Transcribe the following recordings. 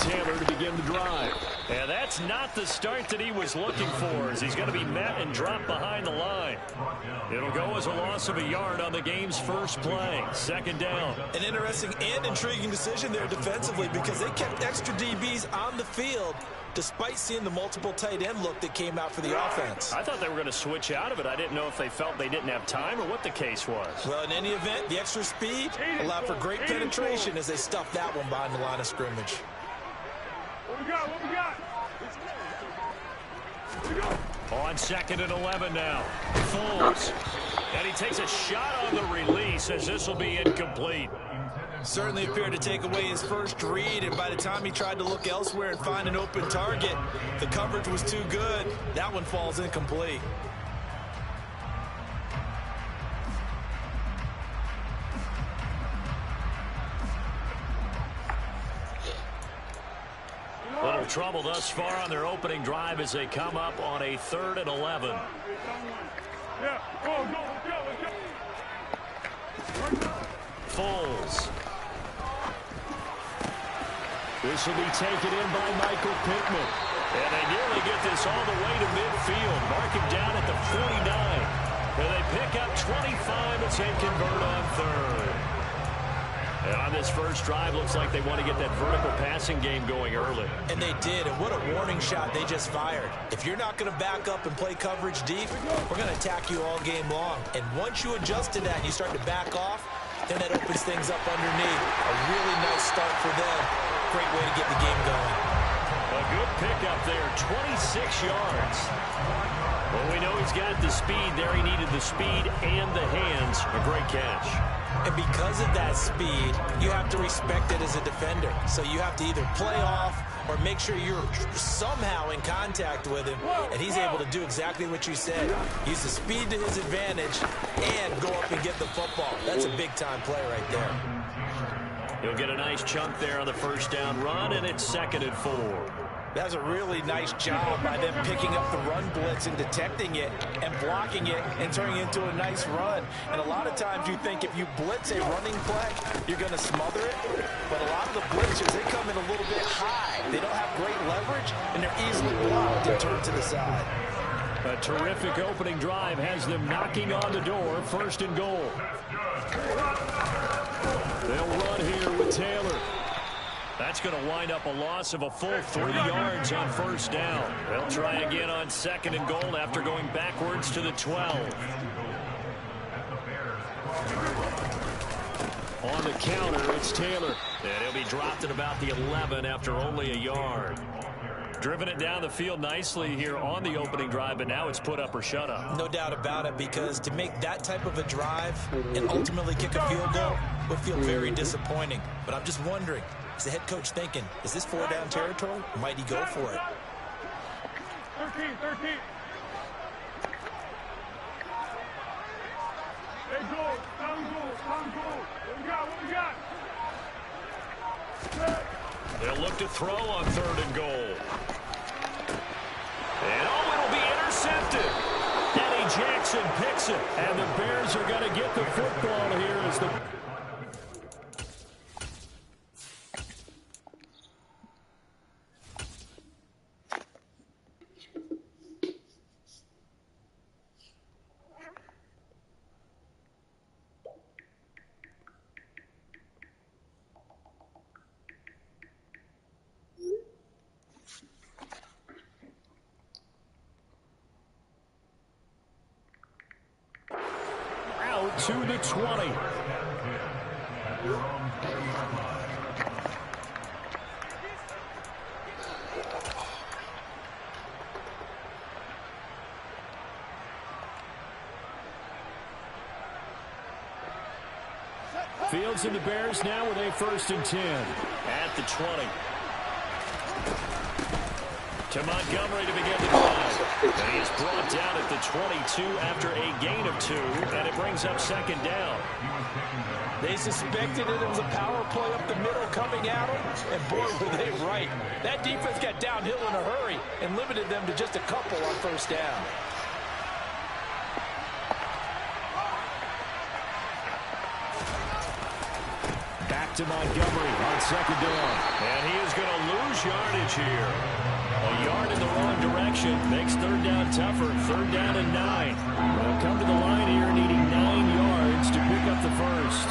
Taylor to begin the drive. And that's not the start that he was looking for, as he's going to be met and dropped behind the line. It'll go as a loss of a yard on the game's first play. Second down. An interesting and intriguing decision there defensively, because they kept extra DBs on the field despite seeing the multiple tight end look that came out for the offense. I thought they were going to switch out of it. I didn't know if they felt they didn't have time or what the case was. Well, in any event, the extra speed allowed for great penetration as they stuffed that one behind the line of scrimmage. What we got? What we got? On 2nd and 11 now. Foles. And he takes a shot on the release as this will be incomplete. Certainly appeared to take away his first read, and by the time he tried to look elsewhere and find an open target, the coverage was too good. That one falls incomplete. Little trouble thus far on their opening drive as they come up on a 3rd and 11. Yeah, go, go, go. Foles. This will be taken in by Michael Pittman. And they nearly get this all the way to midfield. Mark him down at the 49. Where they pick up 25 as they convert on 3rd. And on this first drive, looks like they want to get that vertical passing game going early. And they did, and what a warning shot they just fired. If you're not going to back up and play coverage deep, we're going to attack you all game long. And once you adjust to that and you start to back off, then that opens things up underneath. A really nice start for them. Great way to get the game going. A good pickup there, 26 yards. Well, we know he's got the speed there. He needed the speed and the hands. A great catch. And because of that speed, you have to respect it as a defender. So you have to either play off or make sure you're somehow in contact with him. And he's able to do exactly what you said. Use the speed to his advantage and go up and get the football. That's a big-time play right there. He'll get a nice chunk there on the first down run, and it's 2nd and 4. That was a really nice job by them picking up the run blitz and detecting it and blocking it and turning it into a nice run. And a lot of times you think if you blitz a running play, you're going to smother it. But a lot of the blitzers, they come in a little bit high. They don't have great leverage, and they're easily blocked and turned to the side. A terrific opening drive has them knocking on the door. 1st and goal. They'll run here with Taylor. That's going to wind up a loss of a full 3 yards on 1st down. They'll try again on 2nd and goal after going backwards to the 12. On the counter, it's Taylor. And he'll be dropped at about the 11 after only a yard. Driven it down the field nicely here on the opening drive, but now it's put up or shut up. No doubt about it, because to make that type of a drive and ultimately kick a field goal would feel very disappointing. But I'm just wondering, is the head coach thinking, is this 4-down territory, or might he go for it? 13. Hey, go. Down goal. What we got? They'll look to throw on 3rd and goal. And it'll be intercepted. Eddie Jackson picks it. And the Bears are going to get the football here as the... to the 20. Fields and the Bears now with a 1st and 10. At the 20. To Montgomery to begin the drive. And he is brought down at the 22 after a gain of 2, and it brings up 2nd down. They suspected it was a power play up the middle coming at them, and boy, were they right. That defense got downhill in a hurry and limited them to just a couple on 1st down. to Montgomery on second down. And he is going to lose yardage here. A yard in the wrong direction makes third down tougher. Third down and 9. They'll come to the line here needing 9 yards to pick up the first.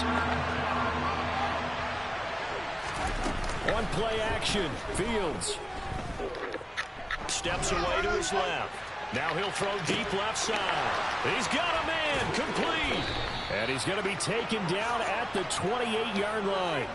One play action. Fields steps away to his left. Now he'll throw deep left side. He's got a man. Complete. And he's going to be taken down at the 28-yard line.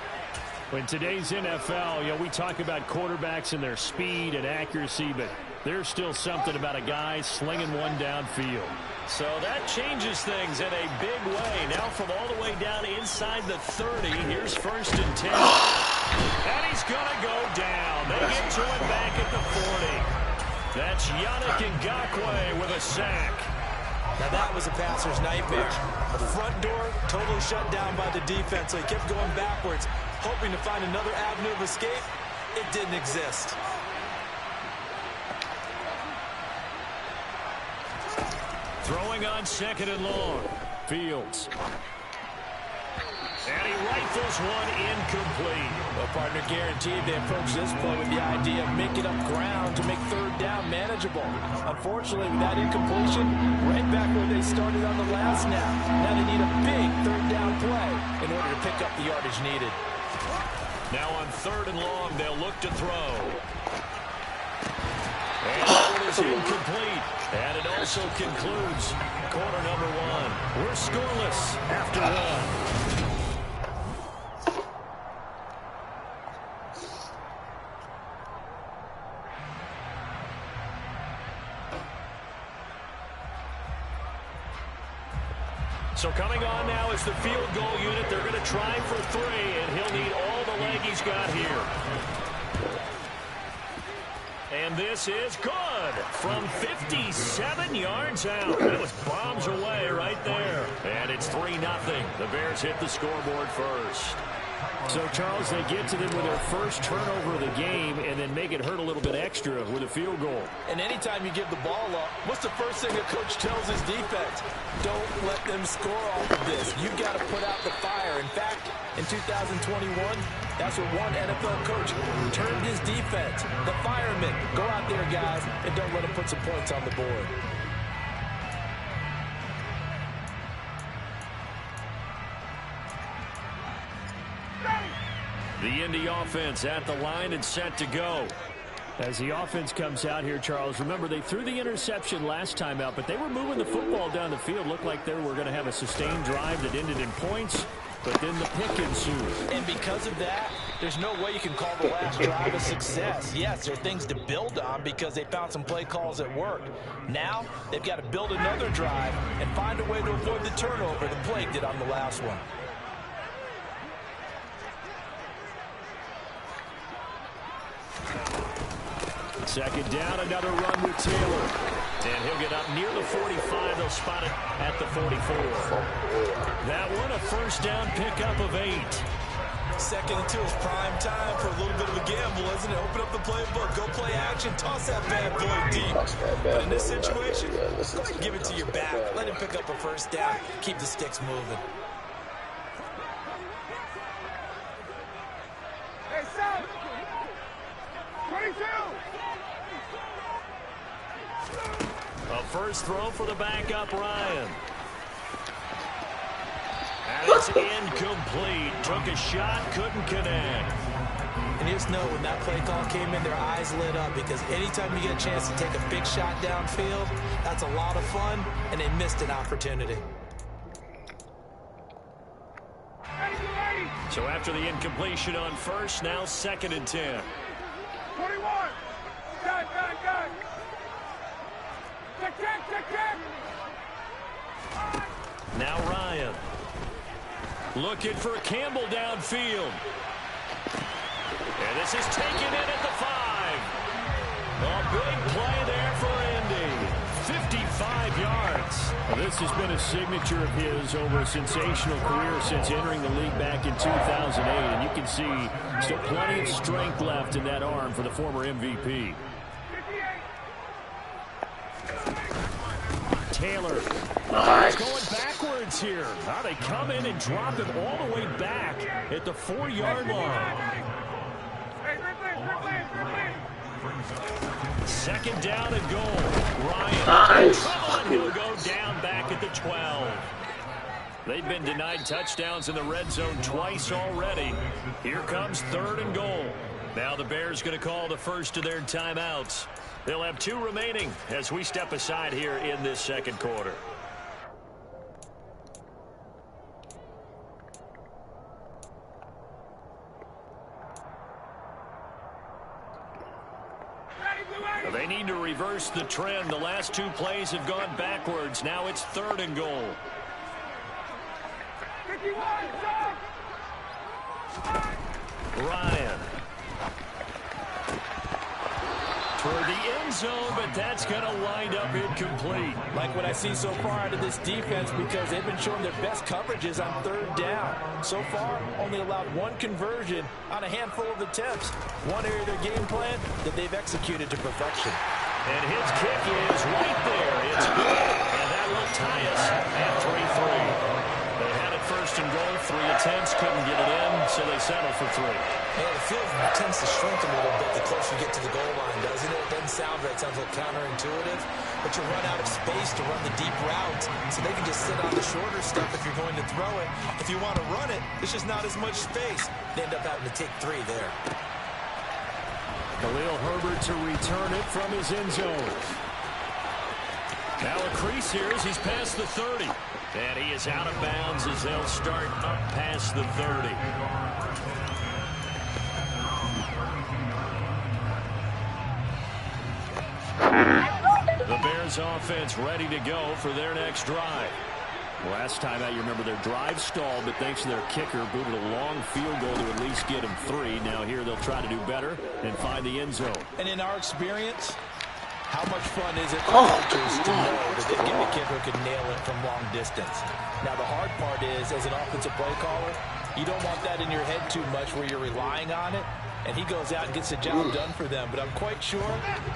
In today's NFL, we talk about quarterbacks and their speed and accuracy, but there's still something about a guy slinging one downfield. So that changes things in a big way. Now from all the way down inside the 30, here's 1st and 10. And he's going to go down. They get to him back at the 40. That's Yannick Ngakoue with a sack. Now that was a passer's nightmare. The front door totally shut down by the defense, so he kept going backwards, hoping to find another avenue of escape. It didn't exist. Throwing on 2nd and long. Fields. And he rifles one incomplete. Well, partner, guaranteed they approach this play with the idea of making up ground to make third down manageable. Unfortunately, with that incompletion, right back where they started on the last snap. Now they need a big third down play in order to pick up the yardage needed. Now on 3rd and long, they'll look to throw. And that one is incomplete. And it also concludes quarter number 1. We're scoreless after 1. So coming on now is the field goal unit. They're going to try for 3, and he'll need all the leg he's got here. And this is good from 57 yards out. It was bombs away right there. And it's 3-0. The Bears hit the scoreboard first. So, Charles, they get to them with their first turnover of the game and then make it hurt a little bit extra with a field goal. And anytime you give the ball up, what's the first thing a coach tells his defense? Don't let them score off of this. You've got to put out the fire. In fact, in 2021, that's what one NFL coach termed his defense. The firemen. Go out there, guys, and don't let them put some points on the board. The Indy offense at the line and set to go. As the offense comes out here, Charles, remember they threw the interception last time out, but they were moving the football down the field. Looked like they were going to have a sustained drive that ended in points, but then the pick ensued. And because of that, there's no way you can call the last drive a success. Yes, there are things to build on because they found some play calls that worked. Now, they've got to build another drive and find a way to avoid the turnover the plague did on the last one. Second down, another run with Taylor. And he'll get up near the 45. They'll spot it at the 44. That one, a first down pickup of 8. 2nd and 2 is prime time for a little bit of a gamble, isn't it? Open up the playbook, go play action, toss that bad boy deep. But in this situation, go ahead and give it to your back. Let him pick up a first down. Keep the sticks moving. Hey, Sam! 22! A first throw for the backup, Ryan. And it's incomplete. Took a shot, couldn't connect. And just know when that play call came in, their eyes lit up because anytime you get a chance to take a big shot downfield, that's a lot of fun, and they missed an opportunity. So after the incompletion on first, now 2nd and 10. 21! Gun! Check! Now Ryan. Looking for Campbell downfield. And this is taken in at the 5. A big play there for Indy. 55 yards. Well, this has been a signature of his over a sensational career since entering the league back in 2008. And you can see still plenty of strength left in that arm for the former MVP. Taylor. He's going backwards. yards here. Now they come in and drop him all the way back at the 4-yard line. Second down and goal. Ryan in trouble, and he'll go down back at the 12. They've been denied touchdowns in the red zone twice already. Here comes 3rd and goal. Now the Bears going to call the first of their timeouts. They'll have 2 remaining as we step aside here in this second quarter. They need to reverse the trend. The last 2 plays have gone backwards. Now it's 3rd and goal. Ryan. Toward the end zone, but that's going to wind up incomplete. Like what I see so far out of this defense, because they've been showing their best coverages on 3rd down. So far, only allowed 1 conversion on a handful of attempts. One area of their game plan that they've executed to perfection. And his kick is right there. It's good, and that will tie us at 3-3. They had it 1st and goal, 3 attempts, couldn't get it in, so they settle for 3. Yeah, the field tends to shrink a little bit the closer you get to the goal line, doesn't it? It doesn't sound right. It sounds a little counterintuitive. But you run out of space to run the deep routes, so they can just sit on the shorter stuff if you're going to throw it. If you want to run it, there's just not as much space. They end up having to take 3 there. Khalil Herbert to return it from his end zone. Now a crease here as he's past the 30. And he is out of bounds as they'll start up past the 30. The Bears offense ready to go for their next drive. Last time out, you remember their drive stalled, but thanks to their kicker, booted a long field goal to at least get him 3. Now here they'll try to do better and find the end zone. And in our experience, how much fun is it for coaches to know that they get a kicker who can nail it from long distance? Now the hard part is, as an offensive play caller, you don't want that in your head too much where you're relying on it. And he goes out and gets the job done for them. But I'm quite sure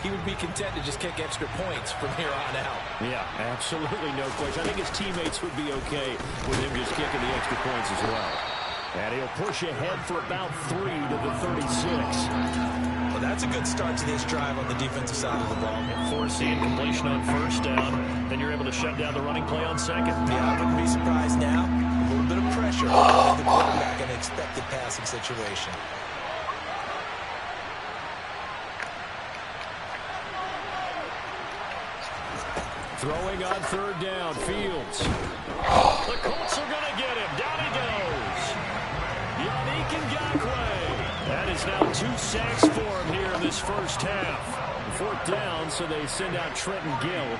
he would be content to just kick extra points from here on out. Yeah, absolutely no question. I think his teammates would be okay with him just kicking the extra points as well. And he'll push ahead for about 3 to the 36. Well, that's a good start to this drive on the defensive side of the ball. Forcing completion on 1st down. Then you're able to shut down the running play on 2nd. Yeah, I wouldn't be surprised now. A little bit of pressure on the quarterback in an expected passing situation. Throwing on 3rd down, Fields. The Colts are going to get him. Down he goes. Yannick Ngakoue. That is now 2 sacks for him here in this first half. 4th down, so they send out Trenton Gill.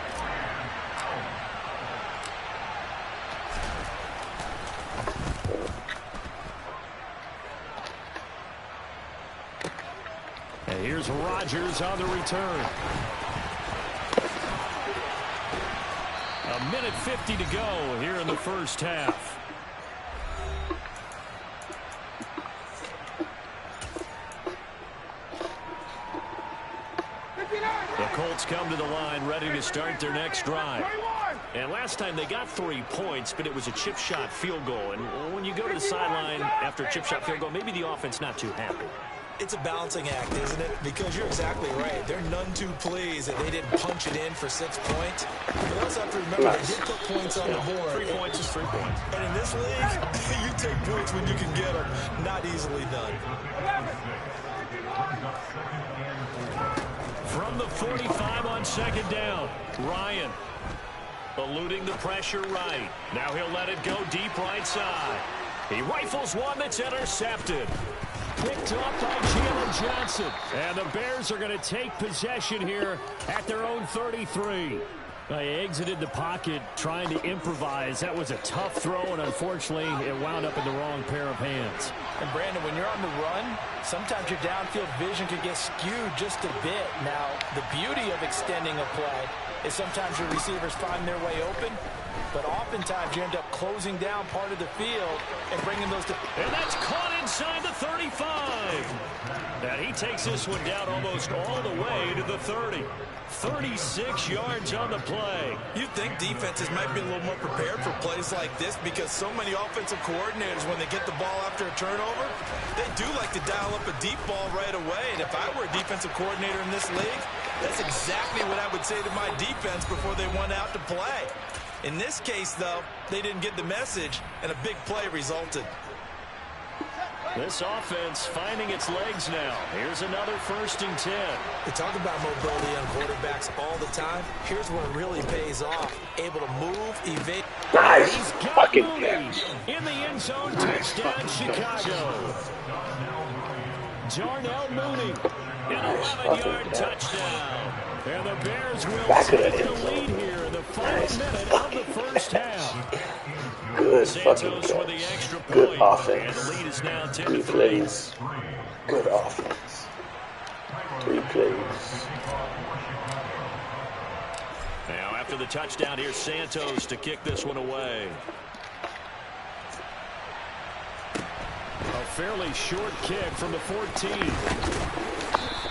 And here's Rodgers on the return. A minute 50 to go here in the first half. The Colts come to the line ready to start their next drive. And last time they got 3 points, but it was a chip shot field goal. And when you go to the sideline after a chip shot field goal, maybe the offense not too happy. It's a balancing act, isn't it? Because you're exactly right. They're none too pleased that they didn't punch it in for 6 points. But you also have to remember they did put points on the board. 3 points is 3 points. And in this league, you take points when you can get them. Not easily done. From the 45 on 2nd down, Ryan eluding the pressure right. Now he'll let it go deep right side. He rifles one that's intercepted. Picked up by Jalen Johnson. And the Bears are going to take possession here at their own 33. They exited the pocket trying to improvise. That was a tough throw, and unfortunately, it wound up in the wrong pair of hands. And Brandon, when you're on the run, sometimes your downfield vision can get skewed just a bit. Now, the beauty of extending a play is sometimes your receivers find their way open, but oftentimes you end up closing down part of the field and bringing those to... And that's caught inside the 35. And he takes this one down almost all the way to the 30. 36 yards on the play. You'd think defenses might be a little more prepared for plays like this because so many offensive coordinators, when they get the ball after a turnover, they do like to dial up a deep ball right away. And if I were a defensive coordinator in this league, that's exactly what I would say to my defense before they went out to play. In this case, though, they didn't get the message, and a big play resulted. This offense finding its legs now. Here's another 1st and 10. We talk about mobility on quarterbacks all the time. Here's where it really pays off. Able to move, evade. Nice fucking catch. In the end zone, touchdown Chicago. Darnell Mooney. An 11-yard touchdown. And the Bears will take the lead here in the final minute of the first half. Good Santos fucking with the catch. extra point. Good And offense. the lead is now 10 3 to 3. plays. Good offense. 3 plays. Now after the touchdown, here's Santos to kick this one away. A fairly short kick from the 14.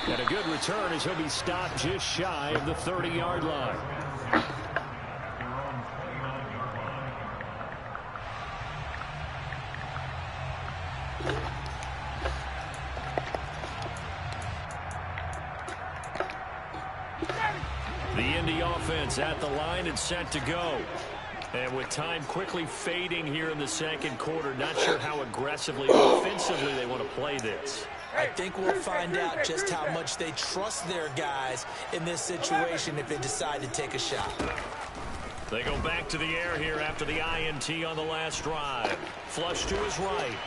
And a good return as he'll be stopped just shy of the 30-yard line. The Indy offense at the line and set to go. And with time quickly fading here in the second quarter, not sure how aggressively, offensively they want to play this. I think we'll find out just how much they trust their guys in this situation if they decide to take a shot. They go back to the air here after the INT on the last drive. Flush to his right.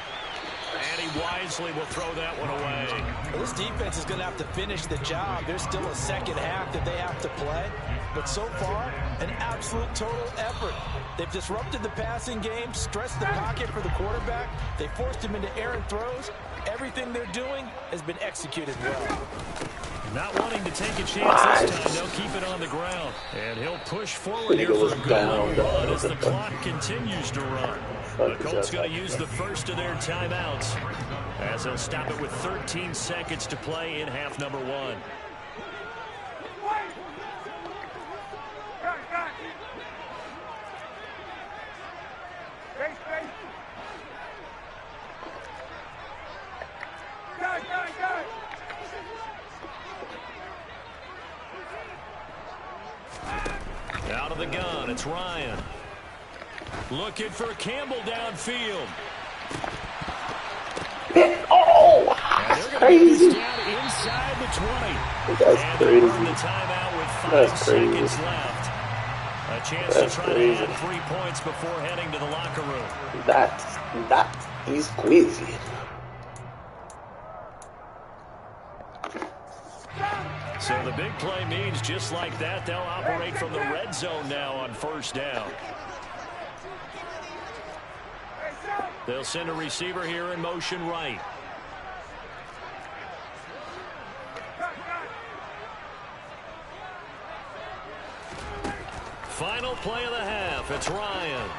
And he wisely will throw that one away. Well, this defense is going to have to finish the job. There's still a second half that they have to play. But so far, an absolute total effort. They've disrupted the passing game, stressed the pocket for the quarterback. They forced him into errant throws. Everything they're doing has been executed well. Not wanting to take a chance this time, they'll keep it on the ground. And he'll push forward here for a good long run as the clock continues to run. The Colts going to use the first of their timeouts as they'll stop it with 13 seconds to play in half number 1. Out of the gun, it's Ryan. Looking for Campbell downfield. Oh, that's crazy. Down inside the 20. That's and crazy. burn the timeout with 5 seconds left. A chance to try to add 3 points before heading to the locker room. He's crazy. So the big play means just like that, they'll operate from the red zone now on first down. They'll send a receiver here in motion right. Final play of the half. It's Ryan.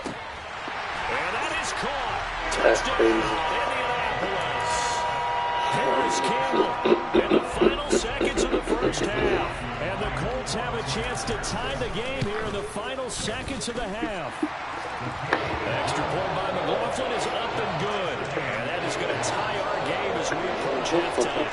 And that is caught. Touchdown, Indianapolis. Harris Campbell in the final seconds of the first half. And the Colts have a chance to tie the game here in the final seconds of the half. Extra point by McLaughlin is up and good. And that is going to tie our game as we approach halftime.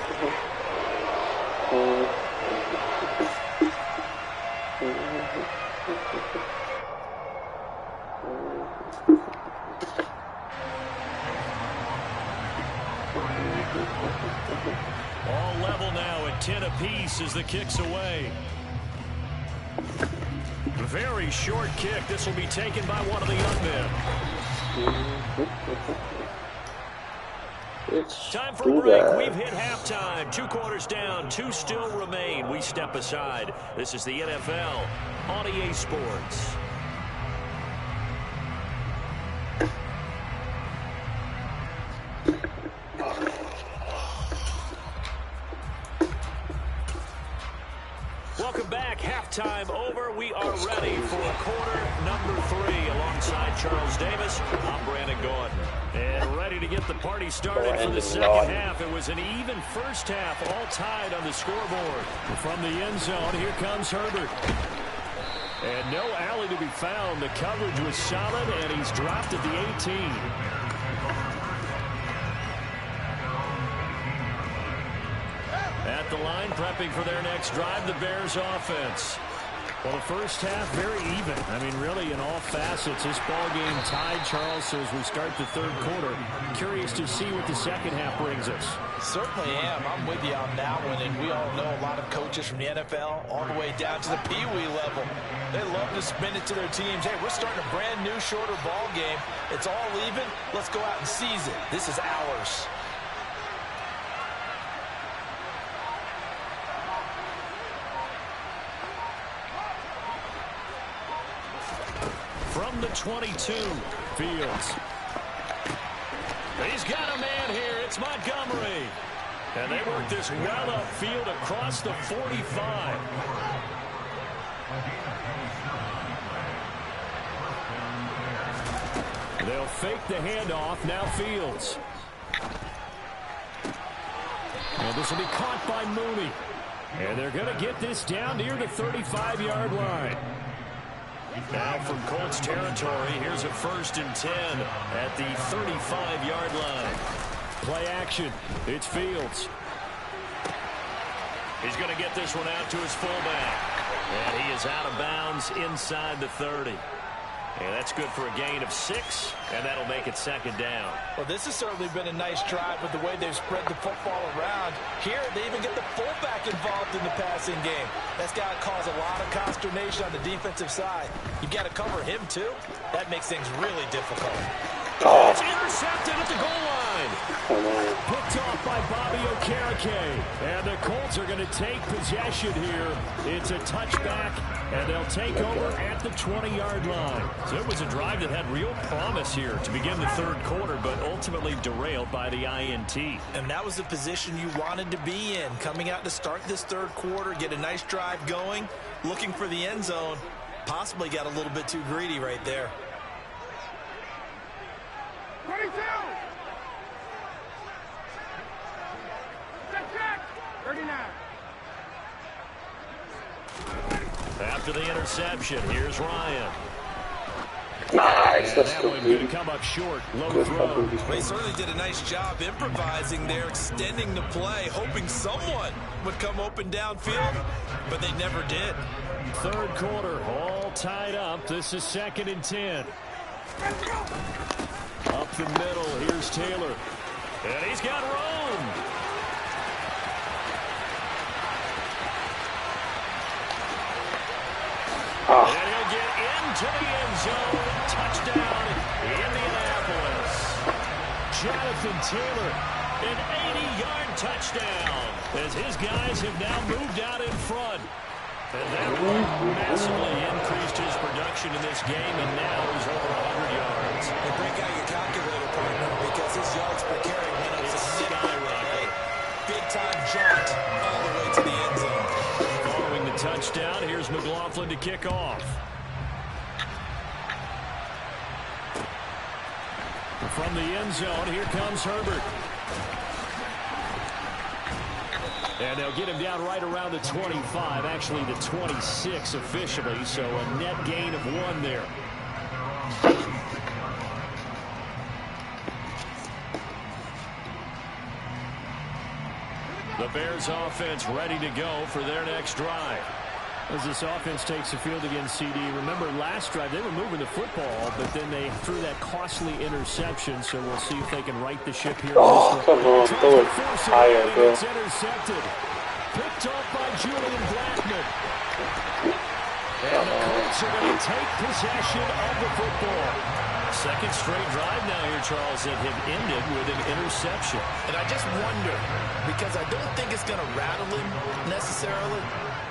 All level now at 10 apiece as the kick's away. Very short kick. This will be taken by one of the young men. Time for a break. We've hit halftime. 2 quarters down. 2 still remain. We step aside. This is the NFL on EA Sports. Welcome back. halftime over. We are ready for quarter number 3. Alongside Charles Davis, I'm Brandon Gordon. And ready to get the party started for the second half. It was an even first half, all tied on the scoreboard. From the end zone, here comes Herbert. And no alley to be found. The coverage was solid, and he's dropped at the 18. At the line, prepping for their next drive, the Bears offense. Well, the first half, very even. I mean, really, in all facets, this ball game tied, Charles. So as we start the third quarter, curious to see what the second half brings us. Certainly am. I'm with you on that one. And we all know a lot of coaches from the NFL all the way down to the Pee-wee level. They love to spin it to their teams. Hey, we're starting a brand new, shorter ball game. It's all even. Let's go out and seize it. This is ours. From the 22, Fields. He's got a man here. It's Montgomery. And they work this well upfield across the 45. They'll fake the handoff. Now Fields. And this will be caught by Mooney. And they're going to get this down near the 35-yard line. Now from Colts territory, here's a 1st and 10 at the 35-yard line. Play action. It's Fields. He's going to get this one out to his fullback. And he is out of bounds inside the 30. And that's good for a gain of 6, and that'll make it 2nd down. Well, this has certainly been a nice drive with the way they've spread the football around. Here, they even get the fullback involved in the passing game. That's got to cause a lot of consternation on the defensive side. You've got to cover him, too. That makes things really difficult. Oh. It's intercepted at the goal line. Picked off by Bobby Okereke. And the Colts are going to take possession here. It's a touchback, and they'll take over at the 20-yard line. So it was a drive that had real promise here to begin the third quarter, but ultimately derailed by the INT. And that was the position you wanted to be in. Coming out to start this third quarter, get a nice drive going, looking for the end zone. Possibly got a little bit too greedy right there. 22! Check! 39! After the interception, here's Ryan. Nice, that's that good. one going to come up short. Low throw. They certainly did a nice job improvising there, extending the play, hoping someone would come open downfield, but they never did. Third quarter, all tied up. This is 2nd and 10. Up the middle, here's Taylor. And he's got Rome. And he'll get into the end zone. Touchdown, Indianapolis. Jonathan Taylor, an 80-yard touchdown, as his guys have now moved out in front. And that one massively increased his production in this game, and now he's over 100 yards. And break out your calculator, partner, because his yards per carry went up significantly. Big-time jaunt all the way to the end zone. Following the touchdown, here's McLaughlin to kick off. From the end zone, here comes Herbert. And they'll get him down right around the 25, actually the 26 officially, so a net gain of 1 there. The Bears offense ready to go for their next drive. As this offense takes the field against CD, remember last drive they were moving the football, but then they threw that costly interception, so we'll see if they can right the ship here. Oh, come on, throw it higher, bro. It's intercepted. Picked off by Julian Blackman. And the Colts are going to take possession of the football. Second straight drive now here, Charles, that have ended with an interception. And I just wonder, because I don't think it's going to rattle him necessarily,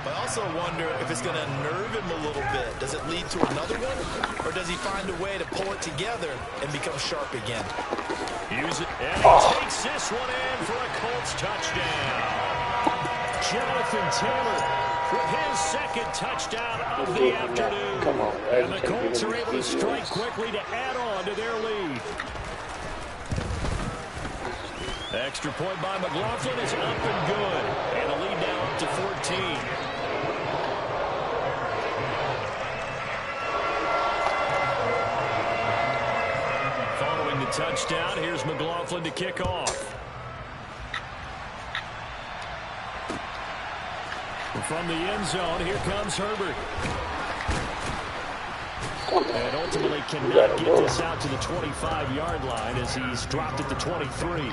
but I also wonder if it's going to unnerve him a little bit. Does it lead to another one, or does he find a way to pull it together and become sharp again? Use it, and he takes this one in for a Colts touchdown. Jonathan Taylor with his second touchdown of the afternoon. Come on, and the Colts are able to strike quickly to add on to their lead. Extra point by McLaughlin is up and good. And the lead now up to 14. Following the touchdown, here's McLaughlin to kick off. From the end zone, here comes Herbert. And ultimately cannot get this out to the 25-yard line as he's dropped at the 23.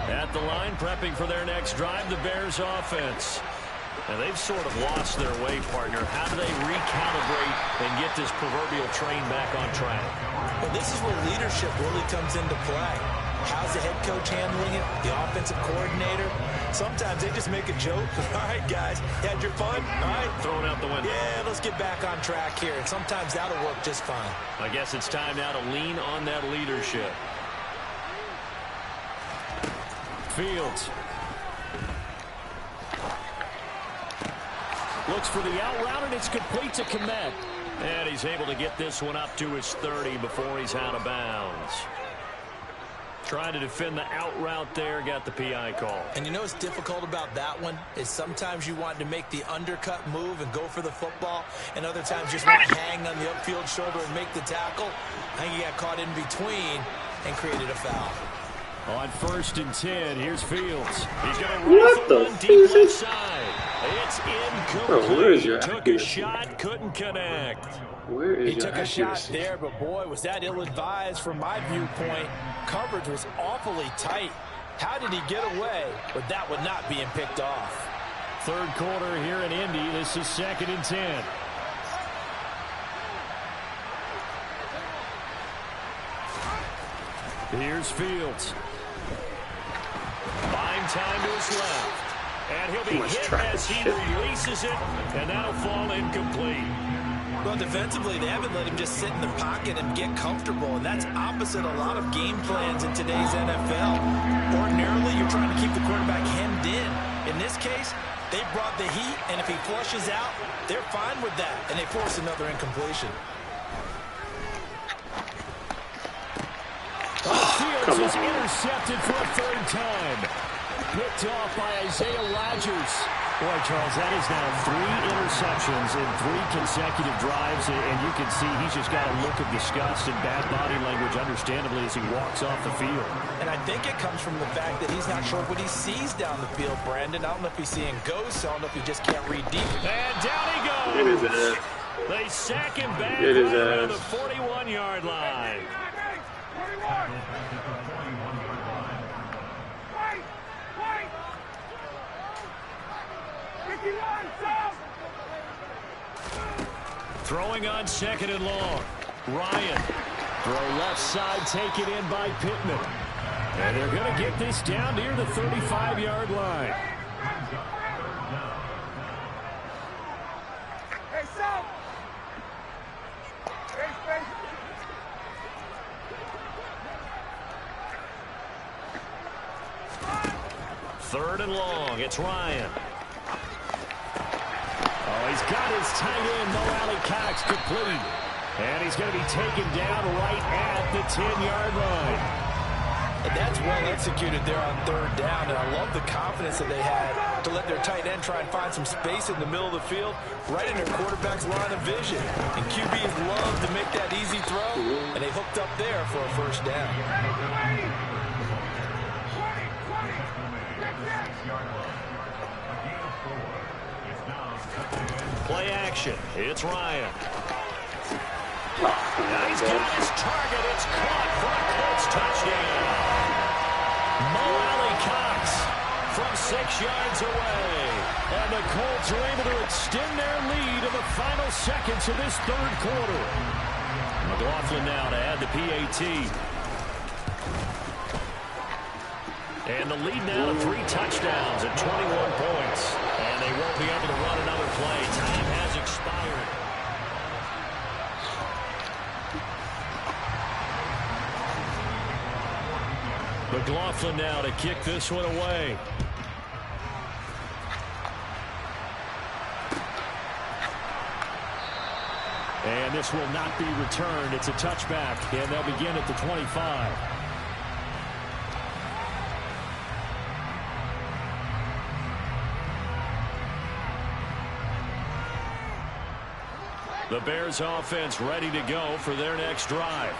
At the line, prepping for their next drive, the Bears offense. And they've sort of lost their way, partner. How do they recalibrate and get this proverbial train back on track? Well, this is where leadership really comes into play. How's the head coach handling it? The offensive coordinator? Sometimes they just make a joke. All right, guys, you had your fun? All right. Thrown out the window. Yeah, let's get back on track here. And sometimes that'll work just fine. I guess it's time now to lean on that leadership. Fields. Looks for the out route, and it's complete to Kmet. And he's able to get this one up to his 30 before he's out of bounds. Trying to defend the out route there, got the PI call. And you know what's difficult about that one is sometimes you want to make the undercut move and go for the football, and other times you just want to hang on the upfield shoulder and make the tackle. I think he got caught in between and created a foul. On 1st and 10, here's Fields. He's got a What the rifle on deep left is side. It's incomplete. Bro, where is your Took a shot, couldn't connect. Where is He your took a shot accuracy? there, but boy, was that ill-advised from my viewpoint. Coverage was awfully tight. How did he get away with that one not being picked off? Third quarter here in Indy. This is 2nd and 10. Here's Fields. Buying time to his left. And he'll be hit as he releases it, and that'll fall incomplete. Well, defensively, they haven't let him just sit in the pocket and get comfortable, and that's opposite a lot of game plans in today's NFL. Ordinarily, you're trying to keep the quarterback hemmed in. In this case, they brought the heat, and if he flushes out, they're fine with that, and they force another incompletion. Fields is intercepted for a 3rd time. Picked off by Isaiah Rodgers. Boy, Charles, that is now 3 interceptions in 3 consecutive drives, and you can see he's just got a look of disgust and bad body language, understandably, as he walks off the field. And I think it comes from the fact that he's not sure what he sees down the field, Brandon. I don't know if he's seeing ghosts. I don't know if he just can't read deep. And down he goes. Get his ass. They sack him back Get his right around ass. the 41-yard line. Throwing on 2nd and long. Ryan. Throw left side, taken in by Pittman. And they're going to get this down near the 35-yard line. Hey, South! Hey, space! 3rd and long. It's Ryan. Oh, he's got his tight end, Mo Alley-Cox, complete. And he's going to be taken down right at the 10-yard line. And that's well executed there on 3rd down, and I love the confidence that they had to let their tight end try and find some space in the middle of the field, right in their quarterback's line of vision. And QBs love to make that easy throw, and they hooked up there for a 1st down. Play action. It's Ryan. Now he's got his target. It's caught for a Colts touchdown. Mo Alley-Cox from 6 yards away. And the Colts are able to extend their lead in the final seconds of this 3rd quarter. McLaughlin now to add the PAT. And the lead now to 3 touchdowns at 21 points. And they won't be able to run another play. Time has expired. McLaughlin now to kick this one away. And this will not be returned. It's a touchback, and they'll begin at the 25. The Bears offense ready to go for their next drive.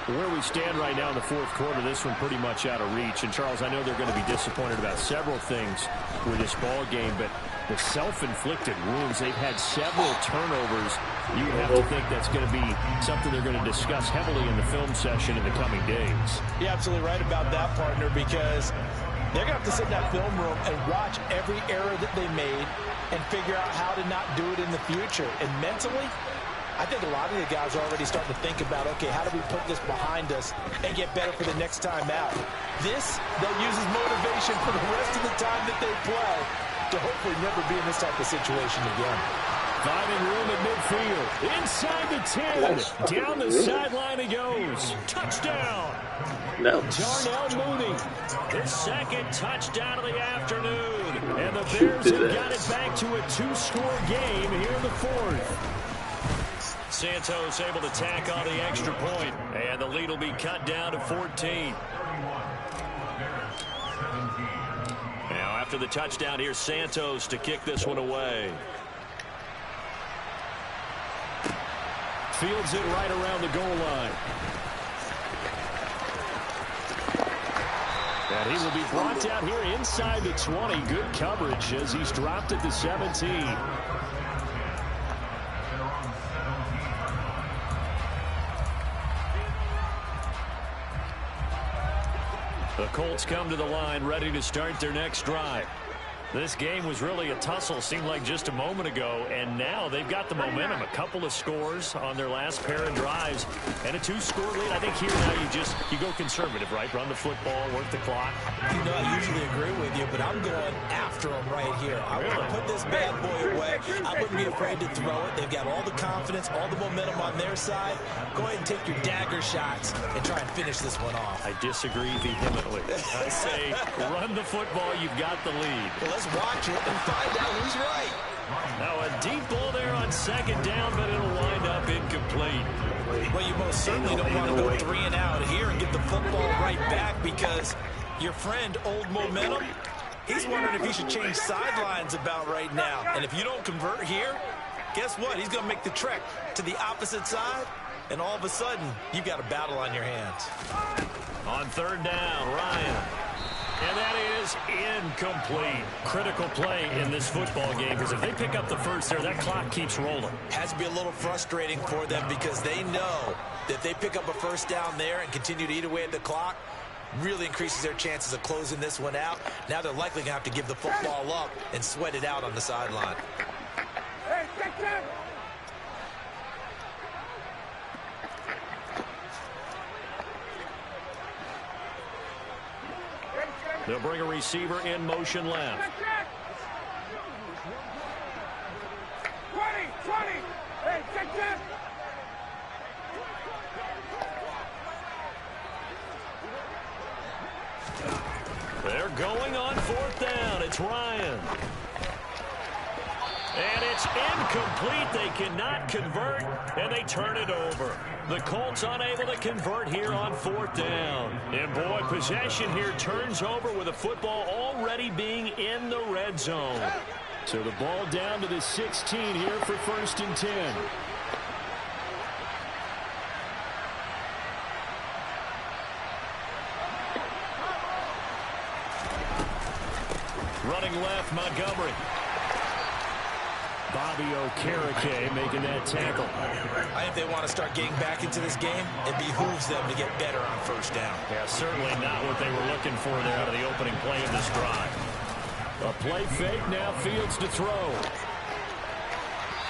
Where we stand right now in the fourth quarter, this one pretty much out of reach. And, Charles, I know they're going to be disappointed about several things with this ball game, but the self-inflicted wounds, they've had several turnovers. You would have to think that's going to be something they're going to discuss heavily in the film session in the coming days. You're absolutely right about that, partner, because they're going to have to sit in that film room and watch every error that they made and figure out how to not do it in the future. And mentally, I think a lot of the guys are already starting to think about, okay, how do we put this behind us and get better for the next time out? This, they'll use as motivation for the rest of the time that they play to hopefully never be in this type of situation again. Finding room at midfield. Inside the 10. Down the sideline he goes. Touchdown. No. Darnell Mooney. His second touchdown of the afternoon. And the Bears have got it back to a 2-score game here in the fourth. Santos able to tack on the extra point, and the lead will be cut down to 14. Now after the touchdown, here's Santos to kick this one away. Fields it right around the goal line. And he will be brought down here inside the 20. Good coverage as he's dropped at the 17. The Colts come to the line ready to start their next drive. This game was really a tussle, seemed like just a moment ago, and now they've got the momentum. A couple of scores on their last pair of drives, and a 2-score lead. I think here now you go conservative, right? Run the football, work the clock. You know, I usually agree with you, but I'm going after them right here. I want to put this bad boy away. I wouldn't be afraid to throw it. They've got all the confidence, all the momentum on their side. Go ahead and take your dagger shots and try and finish this one off. I disagree vehemently. I say run the football. You've got the lead. Well, let's watch it and find out who's right. Now a deep ball there on second down, but it'll wind up incomplete. Well, you most certainly don't want to go 3 and out here and get the football right back, because your friend, Old Momentum, he's wondering if he should change sidelines about right now. And if you don't convert here, guess what? He's going to make the trek to the opposite side, and all of a sudden, you've got a battle on your hands. On third down, Ryan. And that is incomplete. Critical play in this football game, because if they pick up the first there, that clock keeps rolling. Has to be a little frustrating for them, because they know that if they pick up a first down there and continue to eat away at the clock, really increases their chances of closing this one out. Now they're likely going to have to give the football up and sweat it out on the sideline. Hey, take that! They'll bring a receiver in motion left. 20! Hey, take that! They're going on fourth down. It's Ryan. And it's incomplete. They cannot convert, and they turn it over. The Colts unable to convert here on fourth down. And, boy, possession here turns over with the football already being in the red zone. So the ball down to the 16 here for 1st and 10. Running left, Montgomery. Bobby Okereke making that tackle. I think they want to start getting back into this game. It behooves them to get better on first down. Yeah, certainly not what they were looking for there out of the opening play of this drive. A play fake, now Fields to throw.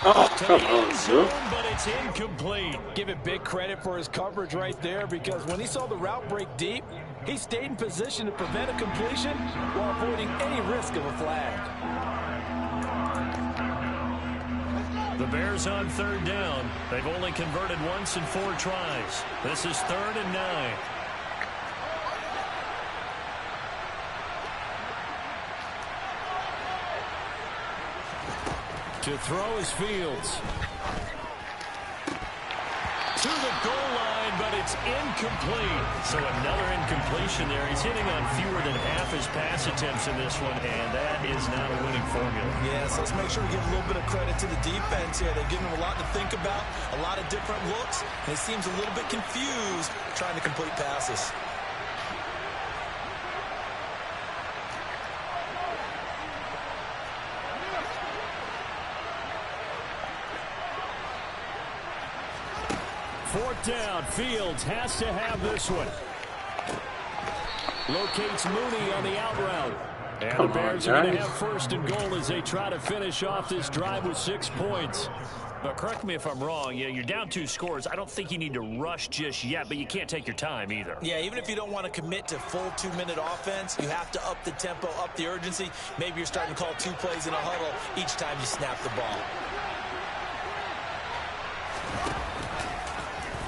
Oh, come on, zone, but it's incomplete. Give it big credit for his coverage right there, because when he saw the route break deep, he stayed in position to prevent a completion while avoiding any risk of a flag. The Bears on third down. They've only converted once in 4 tries. This is 3rd and 9. To throw is Fields. To the goal line, but it's incomplete. So another incompletion there. He's hitting on fewer than half his pass attempts in this one, and that is not a winning formula. Yeah, so let's make sure we give a little bit of credit to the defense here. They're giving him a lot to think about, a lot of different looks, and he seems a little bit confused trying to complete passes. Fourth down. Fields has to have this one. Locates Mooney on the out route. And the Bears are going to have first and goal as they try to finish off this drive with 6 points. But correct me if I'm wrong. You're down 2 scores. I don't think you need to rush just yet, but you can't take your time either. Yeah, even if you don't want to commit to full 2-minute offense, you have to up the tempo, up the urgency. Maybe you're starting to call 2 plays in a huddle each time you snap the ball.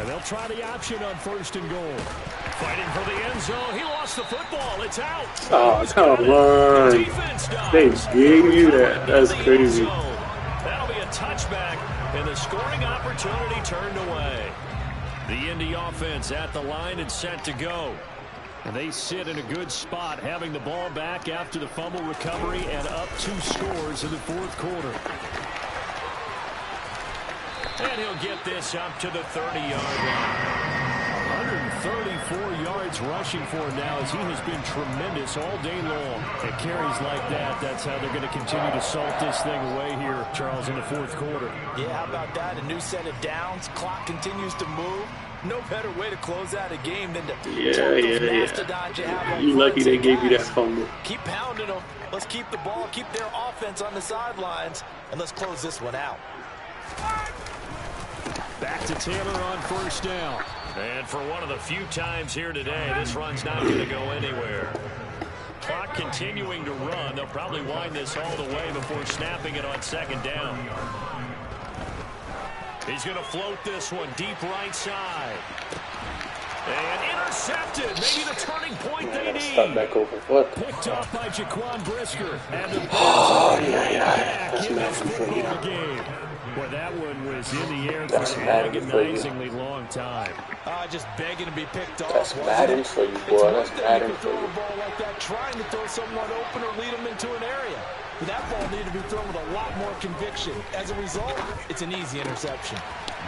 And they'll try the option on first and goal. Fighting for the end zone. He lost the football. It's out. Oh, come on. They gave you that. That's crazy. That'll be a touchback, and the scoring opportunity turned away. The Indy offense at the line and set to go. And they sit in a good spot, having the ball back after the fumble recovery and up 2 scores in the fourth quarter. And he'll get this up to the 30-yard line. 134 yards rushing for him now as he has been tremendous all day long. At carries like that, that's how they're going to continue to salt this thing away here, Charles, in the fourth quarter. Yeah, how about that? A new set of downs. Clock continues to move. No better way to close out a game than to mastodons you have. You lucky they gave you that fumble. Keep pounding them. Let's keep the ball, keep their offense on the sidelines, and let's close this one out. Back to Taylor on first down. And for one of the few times here today, this run's not going to go anywhere. Clock continuing to run. They'll probably wind this all the way before snapping it on second down. He's going to float this one deep right side. And intercepted. Maybe the turning point they need. Stop back over. What? Picked off by Jaquan Brisker. And the That's Madden for you. Game. Boy, that one was in the air for an agonizingly long time. Just begging to be picked off. That's Madden for you, boy. That's Madden for you. A ball like that, trying to throw someone open or lead them into an area. But that ball needed to be thrown with a lot more conviction. As a result, it's an easy interception.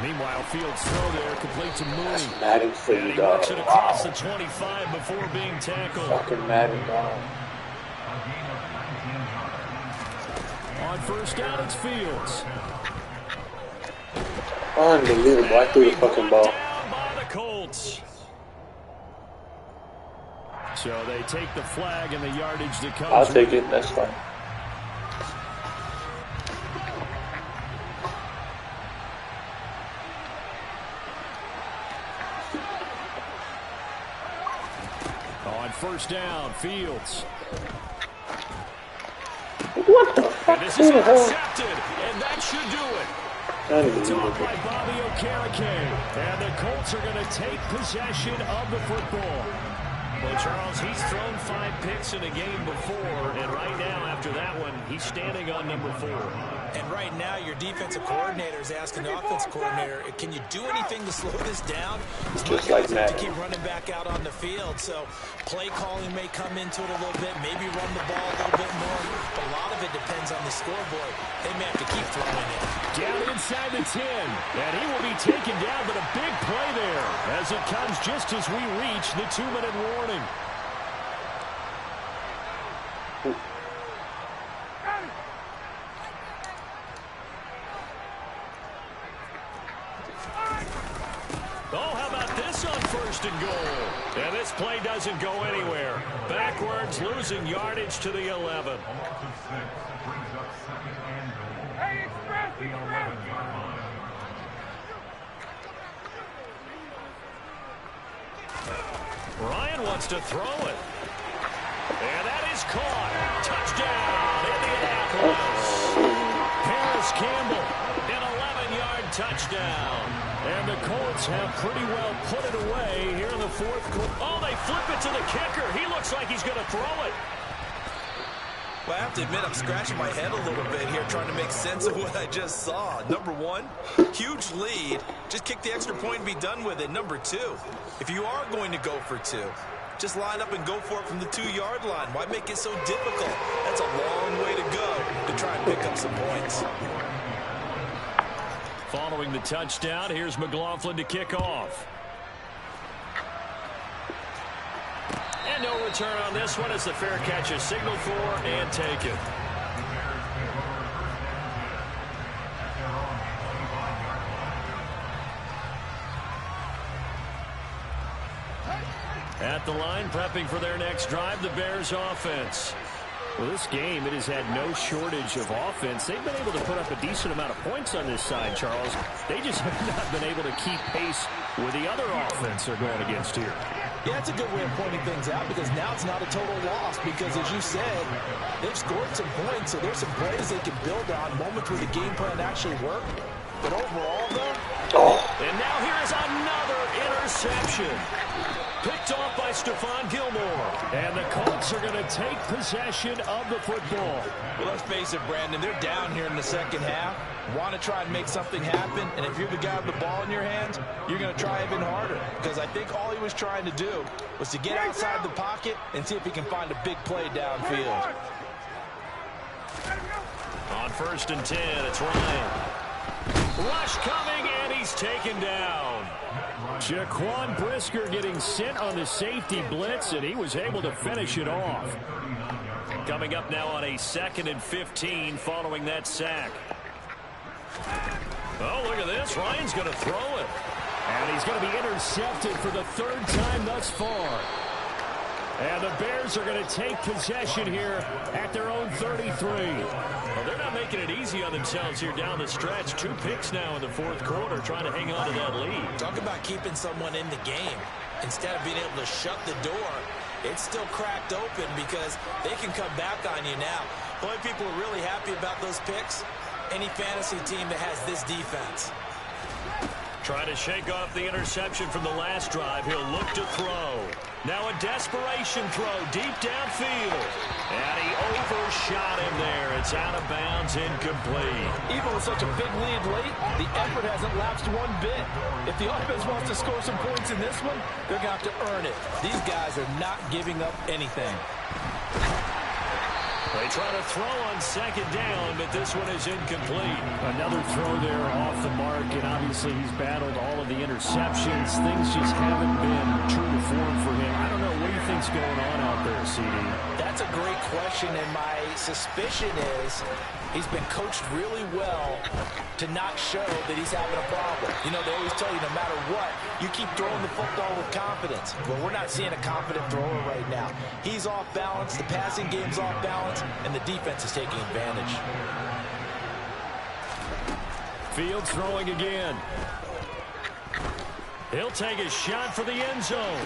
Meanwhile, Fields throw there, complete to Mooney. That's Madden for you, He dog. works it across the 25 before being tackled. Fucking Madden, dog. On first down, it's Fields. Unbelievable. I threw the fucking ball. Down by the Colts. So they take the flag and the yardage that comes. I'll take it. That's fine. On first down, Fields. What the fuck? And this is intercepted, and that should do it. Top by Bobby Okereke. And the Colts are going to take possession of the football. Well, Charles, he's thrown 5 picks in a game before, and right now, after that one, he's standing on number 4. And right now, your defensive coordinator is asking the offensive coordinator, can you do anything to slow this down? Just like that. To keep running back out on the field. So play calling may come into it a little bit, maybe run the ball a little bit more. But a lot of it depends on the scoreboard. They may have to keep throwing it. Down inside the 10. And he will be taken down, but a big play there as it comes just as we reach the 2-minute warning. Oh, how about this on first and goal? And this play doesn't go anywhere. Backwards, losing yardage to the 11. Ryan wants to throw it. And that is caught. Touchdown, Indianapolis. Paris Campbell. An 11-yard touchdown. And the Colts have pretty well put it away here in the fourth quarter. Oh, they flip it to the kicker. He looks like he's going to throw it. Well, I have to admit, I'm scratching my head a little bit here trying to make sense of what I just saw. Number one, huge lead. Just kick the extra point and be done with it. Number two, if you are going to go for two, just line up and go for it from the 2-yard line. Why make it so difficult? That's a long way to go to try and pick up some points. Following the touchdown, here's McLaughlin to kick off. And no return on this one as the fair catch is signaled for and taken. At the line, prepping for their next drive, the Bears offense. Well, this game, it has had no shortage of offense. They've been able to put up a decent amount of points on this side, Charles. They just have not been able to keep pace with the other offense they're going against here. Yeah, that's a good way of pointing things out because now it's not a total loss because, as you said, they've scored some points, so there's some plays they can build on, moments where the game plan actually worked. But overall, though... And now here is another interception. Picked off by Stephon Gilmore. And the Colts are going to take possession of the football. Well, let's face it, Brandon, they're down here in the second half. Want to try and make something happen, and if you're the guy with the ball in your hands, you're going to try even harder. Because I think all he was trying to do was to get outside the pocket and see if he can find a big play downfield. On 1st and 10, it's Ryan. Rush coming, and he's taken down. Jaquan Brisker getting sent on the safety blitz, and he was able to finish it off. Coming up now on a 2nd and 15 following that sack. Oh, look at this. Ryan's going to throw it. And he's going to be intercepted for the 3rd time thus far. And the Bears are going to take possession here at their own 33. Well, they're not making it easy on themselves here down the stretch. 2 picks now in the 4th quarter trying to hang on to that lead. Talk about keeping someone in the game. Instead of being able to shut the door, it's still cracked open because they can come back on you now. Boy, people are really happy about those picks. Any fantasy team that has this defense. Trying to shake off the interception from the last drive. He'll look to throw. Now a desperation throw deep downfield. And he overshot him there. It's out of bounds, incomplete. Even with such a big lead late, the effort hasn't lapsed one bit. If the offense wants to score some points in this one, they're going to have to earn it. These guys are not giving up anything. They try to throw on 2nd down, but this one is incomplete. Another throw there off the mark, and obviously he's battled all of the interceptions. Things just haven't been true to form for him. I don't know what you think's going on out there, CD. That's a great question, and my suspicion is he's been coached really well to not show that he's having a problem. You know, they always tell you no matter what, you keep throwing the football with confidence. Well, we're not seeing a confident thrower right now. He's off balance, the passing game's off balance, and the defense is taking advantage. Fields throwing again. He'll take a shot for the end zone.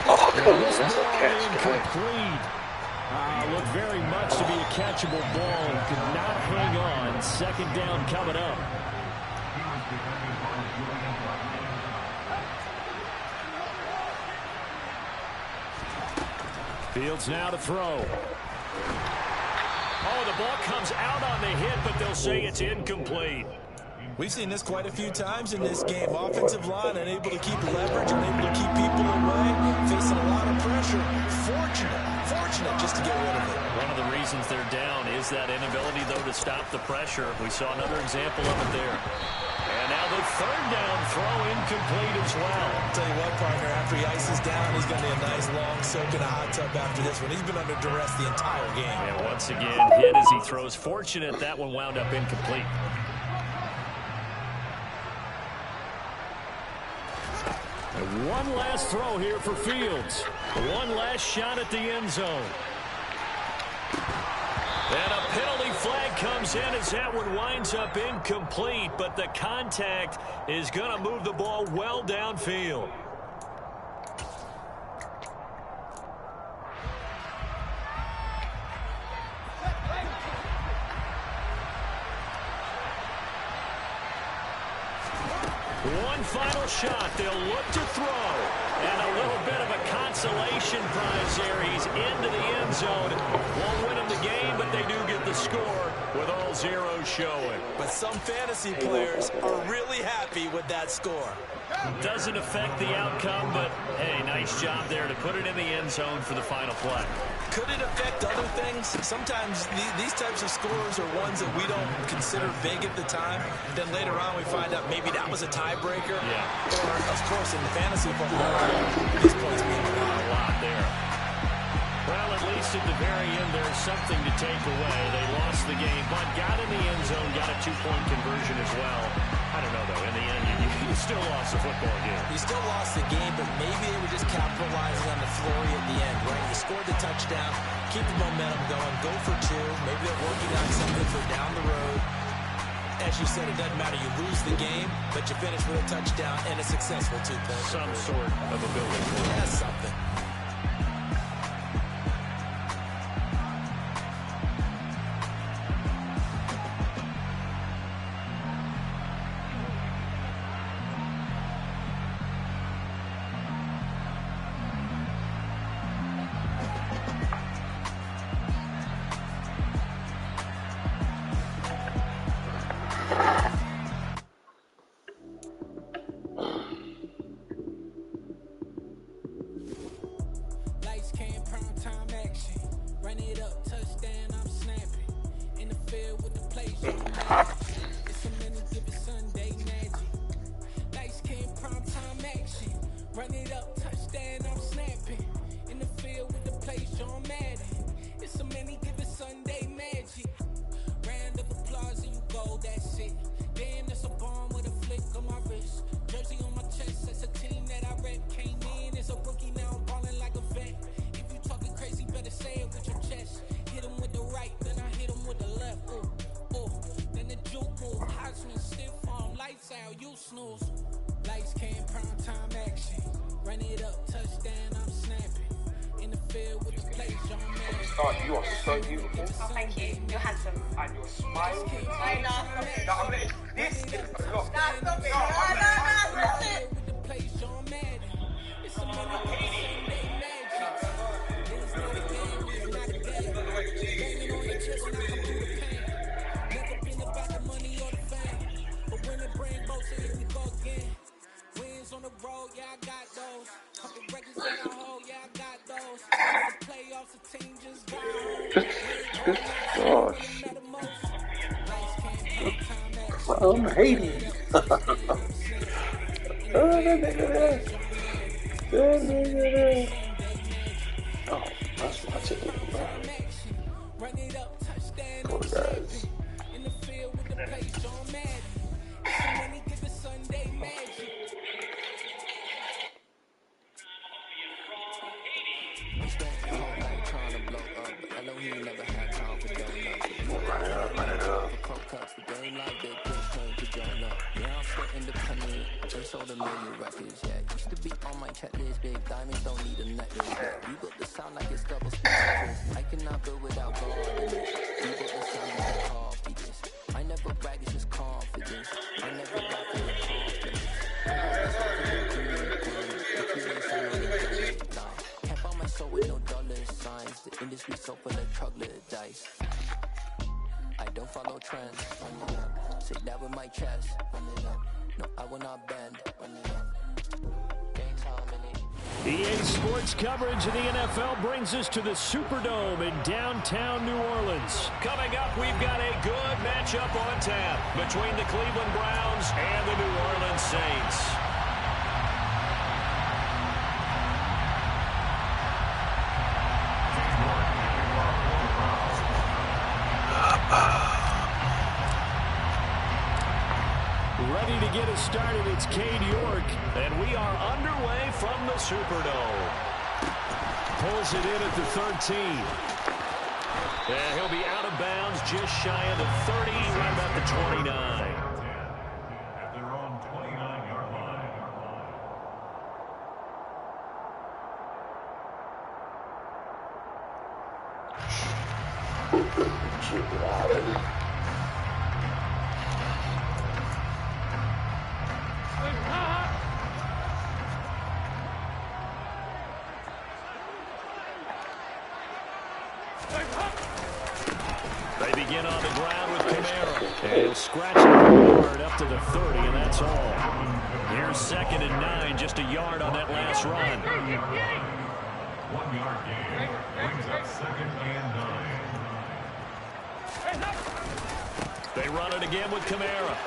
Oh, come on, that's a catch, incomplete. Looked very much to be a catchable ball and could not hang on. 2nd down coming up. Fields now to throw. Oh, the ball comes out on the hit, but they'll say it's incomplete. We've seen this quite a few times in this game. Offensive line unable to keep leverage, unable to keep people away, facing a lot of pressure. Fortunate just to get rid of it. One of the reasons they're down is that inability, though, to stop the pressure. We saw another example of it there. And now the 3rd down throw incomplete as well. I'll tell you what, partner, after he ices down, he's going to be a nice long soak in a hot tub after this one. He's been under duress the entire game. And once again, hit as he throws. Fortunate that one wound up incomplete. And one last throw here for Fields. One last shot at the end zone. And a penalty flag comes in as that one winds up incomplete, but the contact is going to move the ball well downfield. One final shot. They'll look to throw. And a little bit of a consolation prize there. He's into the end zone. Won't win him the game, but they do get the score with all zeros showing. But some fantasy players are really happy with that score. Doesn't affect the outcome, but, hey, nice job there to put it in the end zone for the final play. Could it affect other things? Sometimes these types of scores are ones that we don't consider big at the time. Then later on we find out maybe that was a tiebreaker. Yeah. Or, of course, in fantasy football, these points mean a lot there. Well, at least at the very end, there's something to take away. They lost the game, but got in the end zone, got a 2-point conversion as well. I don't know, though. In the end, you still lost the football game. You still lost the game, but maybe they were just capitalizing on the flurry at the end, right? You scored the touchdown, keep the momentum going, go for 2. Maybe they're working on something for down the road. As you said, it doesn't matter. You lose the game, but you finish with a touchdown and a successful 2-point. Some sort of ability. Yeah, something. You are so beautiful. Oh, thank you. You're handsome. And your smile. I know. No, I mean, this is a lot. Stop it. On the road, yeah, I got those. Couple records in the hole, yeah, I got those. The playoffs, the team just got home. Gosh. I'm hating. Oh, that's my ticket, bro. Poor guys. In the field with the place on Madden. So many give it Sunday magic. Run it up. Sold a million records, yeah. Used to be on my checklist, big diamonds don't need a necklace. You got the sound like it's double speakers. I cannot build without God in it. You got the sound like confidence. I never brag, it's just confidence. I never rap for the confidence. Can't buy my soul with no dollar signs. The industry so full of troglodytes. I don't follow trends. Say that with my chest. No, I will not bend. EA Sports coverage of the NFL brings us to the Superdome in downtown New Orleans. Coming up, we've got a good matchup on tap between the Cleveland Browns and the New Orleans Saints. Ready to get us started, it's Cade York. And we are underway from the Superdome. Pulls it in at the 13. And he'll be out of bounds just shy of the 30, right about the 29. At their own 29-yard line. They begin on the ground with Camara. And he'll scratch it hard up to the 30, and that's all. Here's 2nd and 9, just a yard on that last run. 1 yard gain brings up 2nd and 9. They run it again with Camara.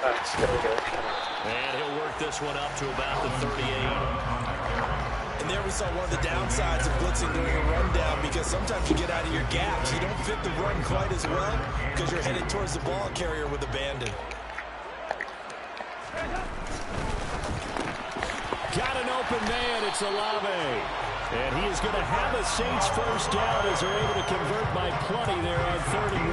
Nice. There we go. And he'll work this one up to about the 38. And there we saw one of the downsides of blitzing during a rundown, because sometimes you get out of your gaps. You don't fit the run quite as well because you're headed towards the ball carrier with abandon. Got an open man. It's Olave. And he is going to have a Saints first down as they're able to convert by plenty there on 3rd and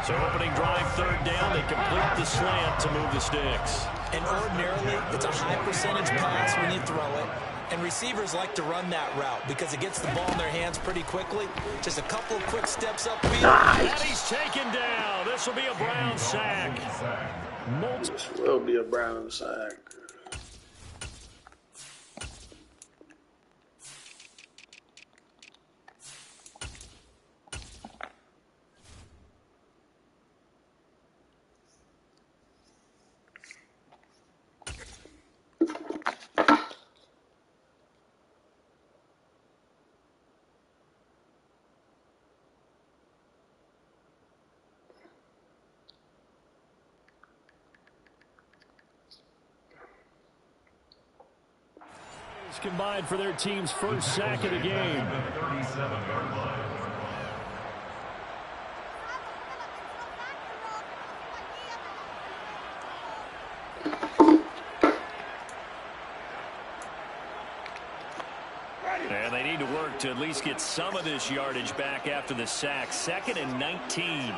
1. So opening drive, 3rd down. They complete the slant to move the sticks. And ordinarily, it's a high percentage pass when you throw it. And receivers like to run that route because it gets the ball in their hands pretty quickly. Just a couple of quick steps upfield. Nice. And he's taken down. This will be a Brown sack. This will be a Brown sack. Combined for their team's first sack of the game. And they need to work to at least get some of this yardage back after the sack. 2nd and 19.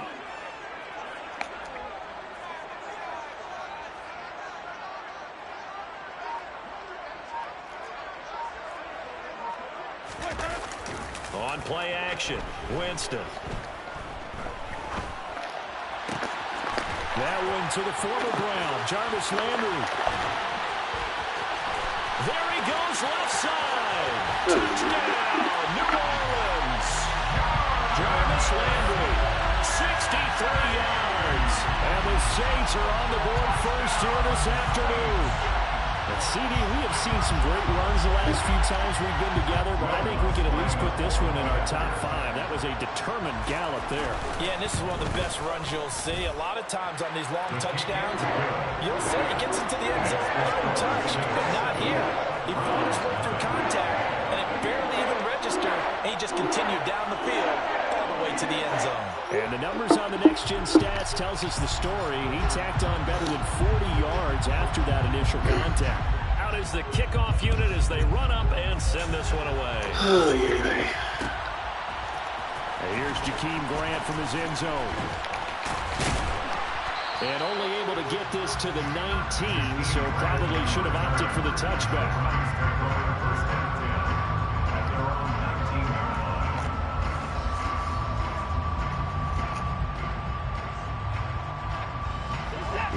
On play action, Winston. That one to the former Brown, Jarvis Landry. There he goes, left side. Touchdown, New Orleans. Jarvis Landry, 63 yards. And the Saints are on the board first here this afternoon. And CD, we have seen some great runs the last few times we've been together, but I think we can at least put this one in our top 5. That was a determined gallop there. Yeah, and this is one of the best runs you'll see. A lot of times on these long touchdowns, you'll see he gets into the end zone untouched, but not here. He fought his way through contact, and it barely even registered, and he just continued down the field all the way to the end zone. And the numbers on the next-gen stats tells us the story. He tacked on better than 40 yards after that initial contact. Out is the kickoff unit as they run up and send this one away. And here's Jakeem Grant from his end zone. And only able to get this to the 19, so probably should have opted for the touchback.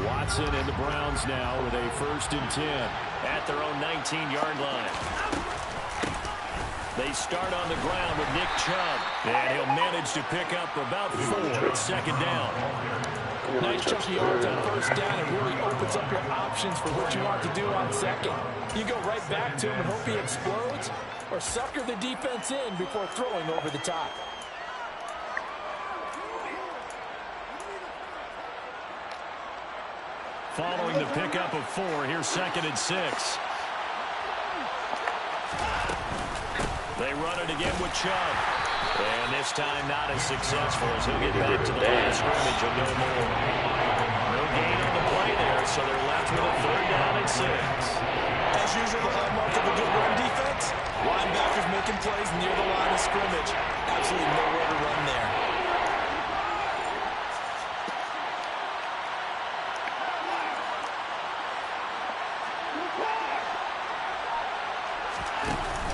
Watson and the Browns now with a 1st and 10 at their own 19-yard line. They start on the ground with Nick Chubb, and he'll manage to pick up about 4 at 2nd down. Nice chunky yards on 1st down. It really opens up your options for what you want to do on 2nd. You go right back to him and hope he explodes, or sucker the defense in before throwing over the top. Following the pickup of 4, here's 2nd and 6. They run it again with Chubb. And this time not as successful as he'll get back to the line of scrimmage and no more. No gain on the play there, so they're left with a 3rd down and 6. As usual, the hallmark of a good run defense, linebackers making plays near the line of scrimmage. Absolutely nowhere to run there.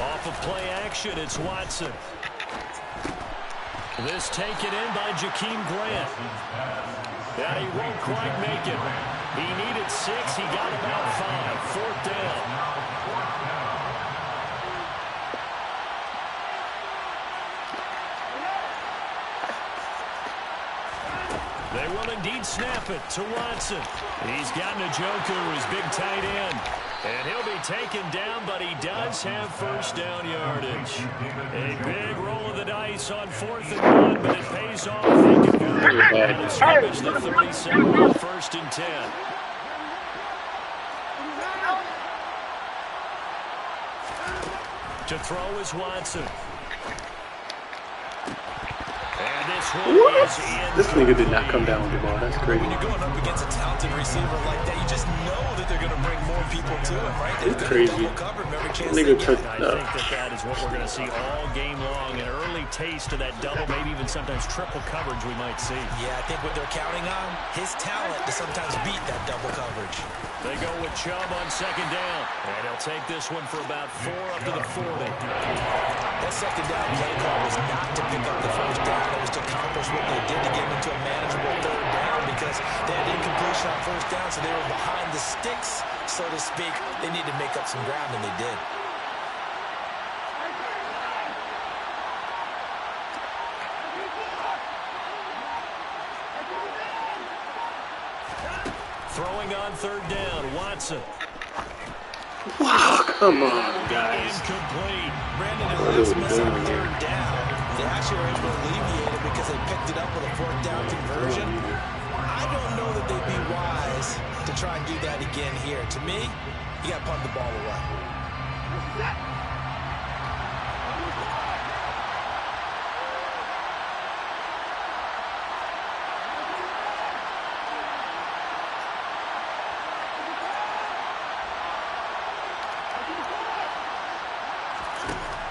Off of play action, it's Watson. This taken in by Jakeem Grant. And he won't quite make it. He needed 6. He got about 5. 4th down. They will indeed snap it to Watson. He's got Njoku, his big tight end. And he'll be taken down, but he does have first down yardage. A big roll of the dice on 4th and 1, but it pays off. They can go out of scrimmage the 37 on 1st and 10. To throw is Watson. And this one is in. This nigga did not come down with the ball. That's crazy. When you're going up against a talented receiver like that, you just know that they're going to bring more people to him, right? It's crazy. Nigga took I think that is what we're going to see all game long. An early taste of that double, maybe even sometimes triple coverage we might see. Yeah, I think what they're counting on, his talent to sometimes beat that double coverage. They go with Chubb on 2nd down. And he'll take this one for about 4 up to the 40. That 2nd down play call was not to pick up the first down. It was to accomplish what they did to get into a manageable 3rd down because they had incompletion on 1st down, so they were behind the sticks, so to speak. They needed to make up some ground, and they did. Throwing on 3rd down, Watson. Wow, come on, guys. Incomplete. Brandon and Lewis missed on 3rd down. They actually were able to alleviate it because they picked it up with a 4th down conversion. I don't know that they'd be wise to try and do that again here. To me, you got to punt the ball away.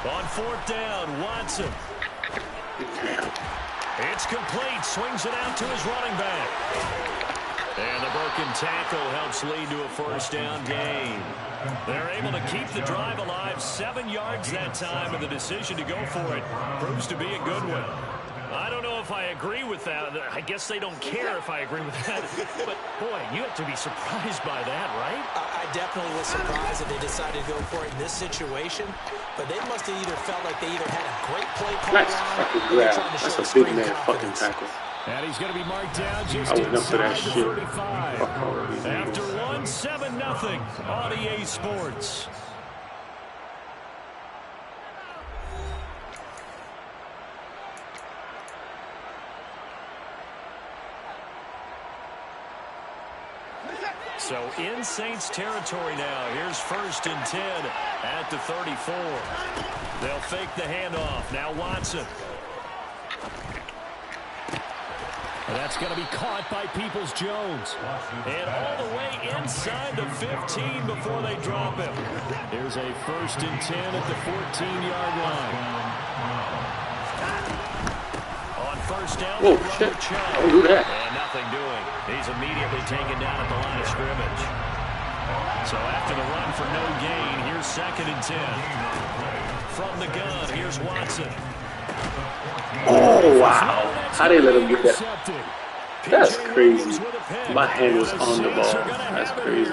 On 4th down, Watson. It's complete. Swings it out to his running back. And the broken tackle helps lead to a 1st down gain. They're able to keep the drive alive. 7 yards that time, and the decision to go for it proves to be a good one. I don't know if I agree with that. I guess they don't care if I agree with that. But, boy, you have to be surprised by that, right? I definitely was surprised that they decided to go for it in this situation. But they must have either felt like they either had a great play call Nice fucking grab. That's a big man fucking tackle. And he's going to be marked down just I was up for that inside shit. the 35. After 1, 7-0 on EA Sports. So in Saints territory now. Here's 1st and 10 at the 34. They'll fake the handoff. Now Watson. And that's going to be caught by Peoples-Jones. And all the way inside the 15 before they drop him. Here's a 1st and 10 at the 14-yard line. On 1st down, whoa, shit. Don't do that. And nothing doing. He's immediately taken down at the line of scrimmage. So after the run for no gain, here's 2nd and 10. From the gun, here's Watson. Oh, wow. How they let him get that? That's crazy. My hand was on the ball. That's crazy.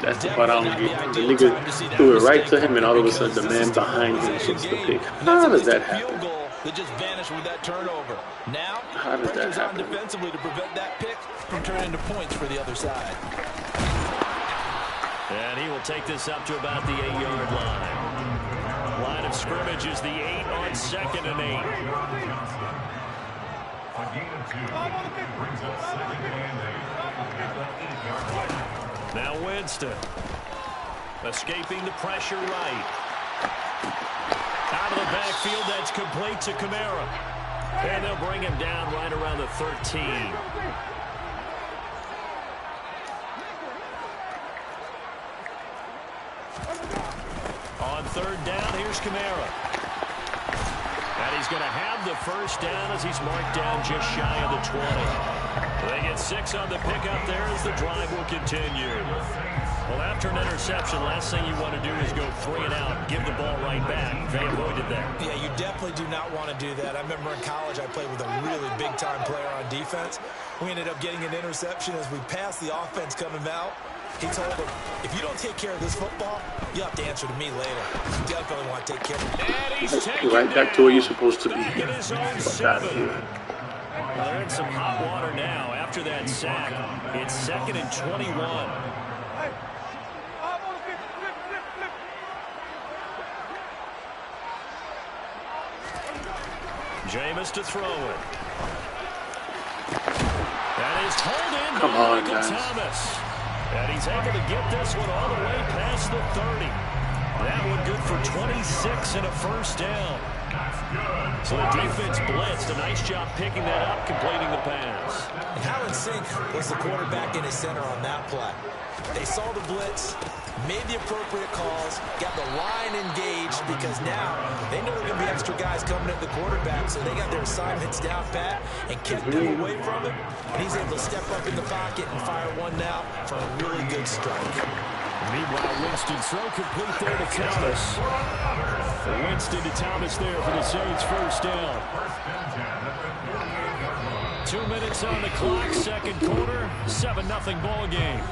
That's the part I don't get. The nigga threw it right to him, and all of a sudden the man behind him shoots the pick. How does that happen? That just vanished with that turnover. Now, how does that happen? On defensively to prevent that pick from turning into points for the other side. And he will take this up to about the 8-yard line. Line of scrimmage is the 8 on 2nd and 8. A gain of 2 brings up 2nd and 8 at the 8-yard line. Now Winston escaping the pressure right. Out of the backfield, that's complete to Kamara. And they'll bring him down right around the 13. On 3rd down, here's Kamara. And he's going to have the 1st down as he's marked down just shy of the 20. They get 6 on the pickup there as the drive will continue. Well, after an interception, last thing you want to do is go 3 and out and give the ball right back. They avoided that. Yeah, you definitely do not want to do that. I remember in college I played with a really big-time player on defense. We ended up getting an interception as we passed the offense coming out. He told him, if you don't take care of this football, you have to answer to me later. You definitely want to take care of it. Right back to where you're supposed to be. Fuck out of here. Well, they're in some hot water now. After that sack, it's 2nd and 21. Jameis to throw it. That is pulled in by Michael Thomas. And he's able to get this one all the way past the 30. That one good for 26 and a first down. So the defense blitzed. A nice job picking that up, completing the pass. And how in sync was the quarterback in his center on that play? They saw the blitz, made the appropriate calls, got the line engaged because now they know there are going to be extra guys coming at the quarterback, so they got their assignments down pat and kept them away from him. And he's able to step up in the pocket and fire one now for a really good strike. Meanwhile, Winston throw complete there to Thomas. Winston to Thomas there for the Saints first down. 2 minutes on the clock, second quarter, 7-0 ball game.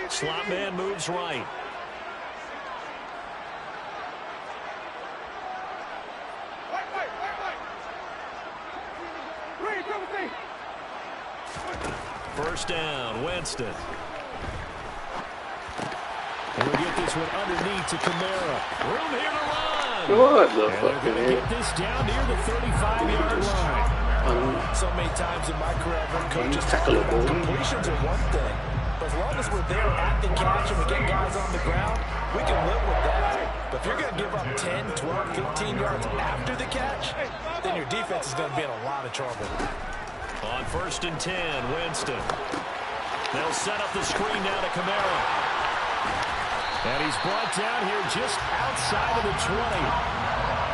Slot man moves right. First down, Winston. And we'll get this one underneath to Kamara. Room here to run. What the fuck? fuck, man? Get this down near the 35-yard line. So many times in my career, I've heard coaches talk about completions are one thing. But as long as we're there at the catch and we get guys on the ground, we can live with that. But if you're going to give up 10, 12, 15 yards after the catch, then your defense is going to be in a lot of trouble. On 1st and 10, Winston. They'll set up the screen now to Kamara. And he's brought down here just outside of the 20.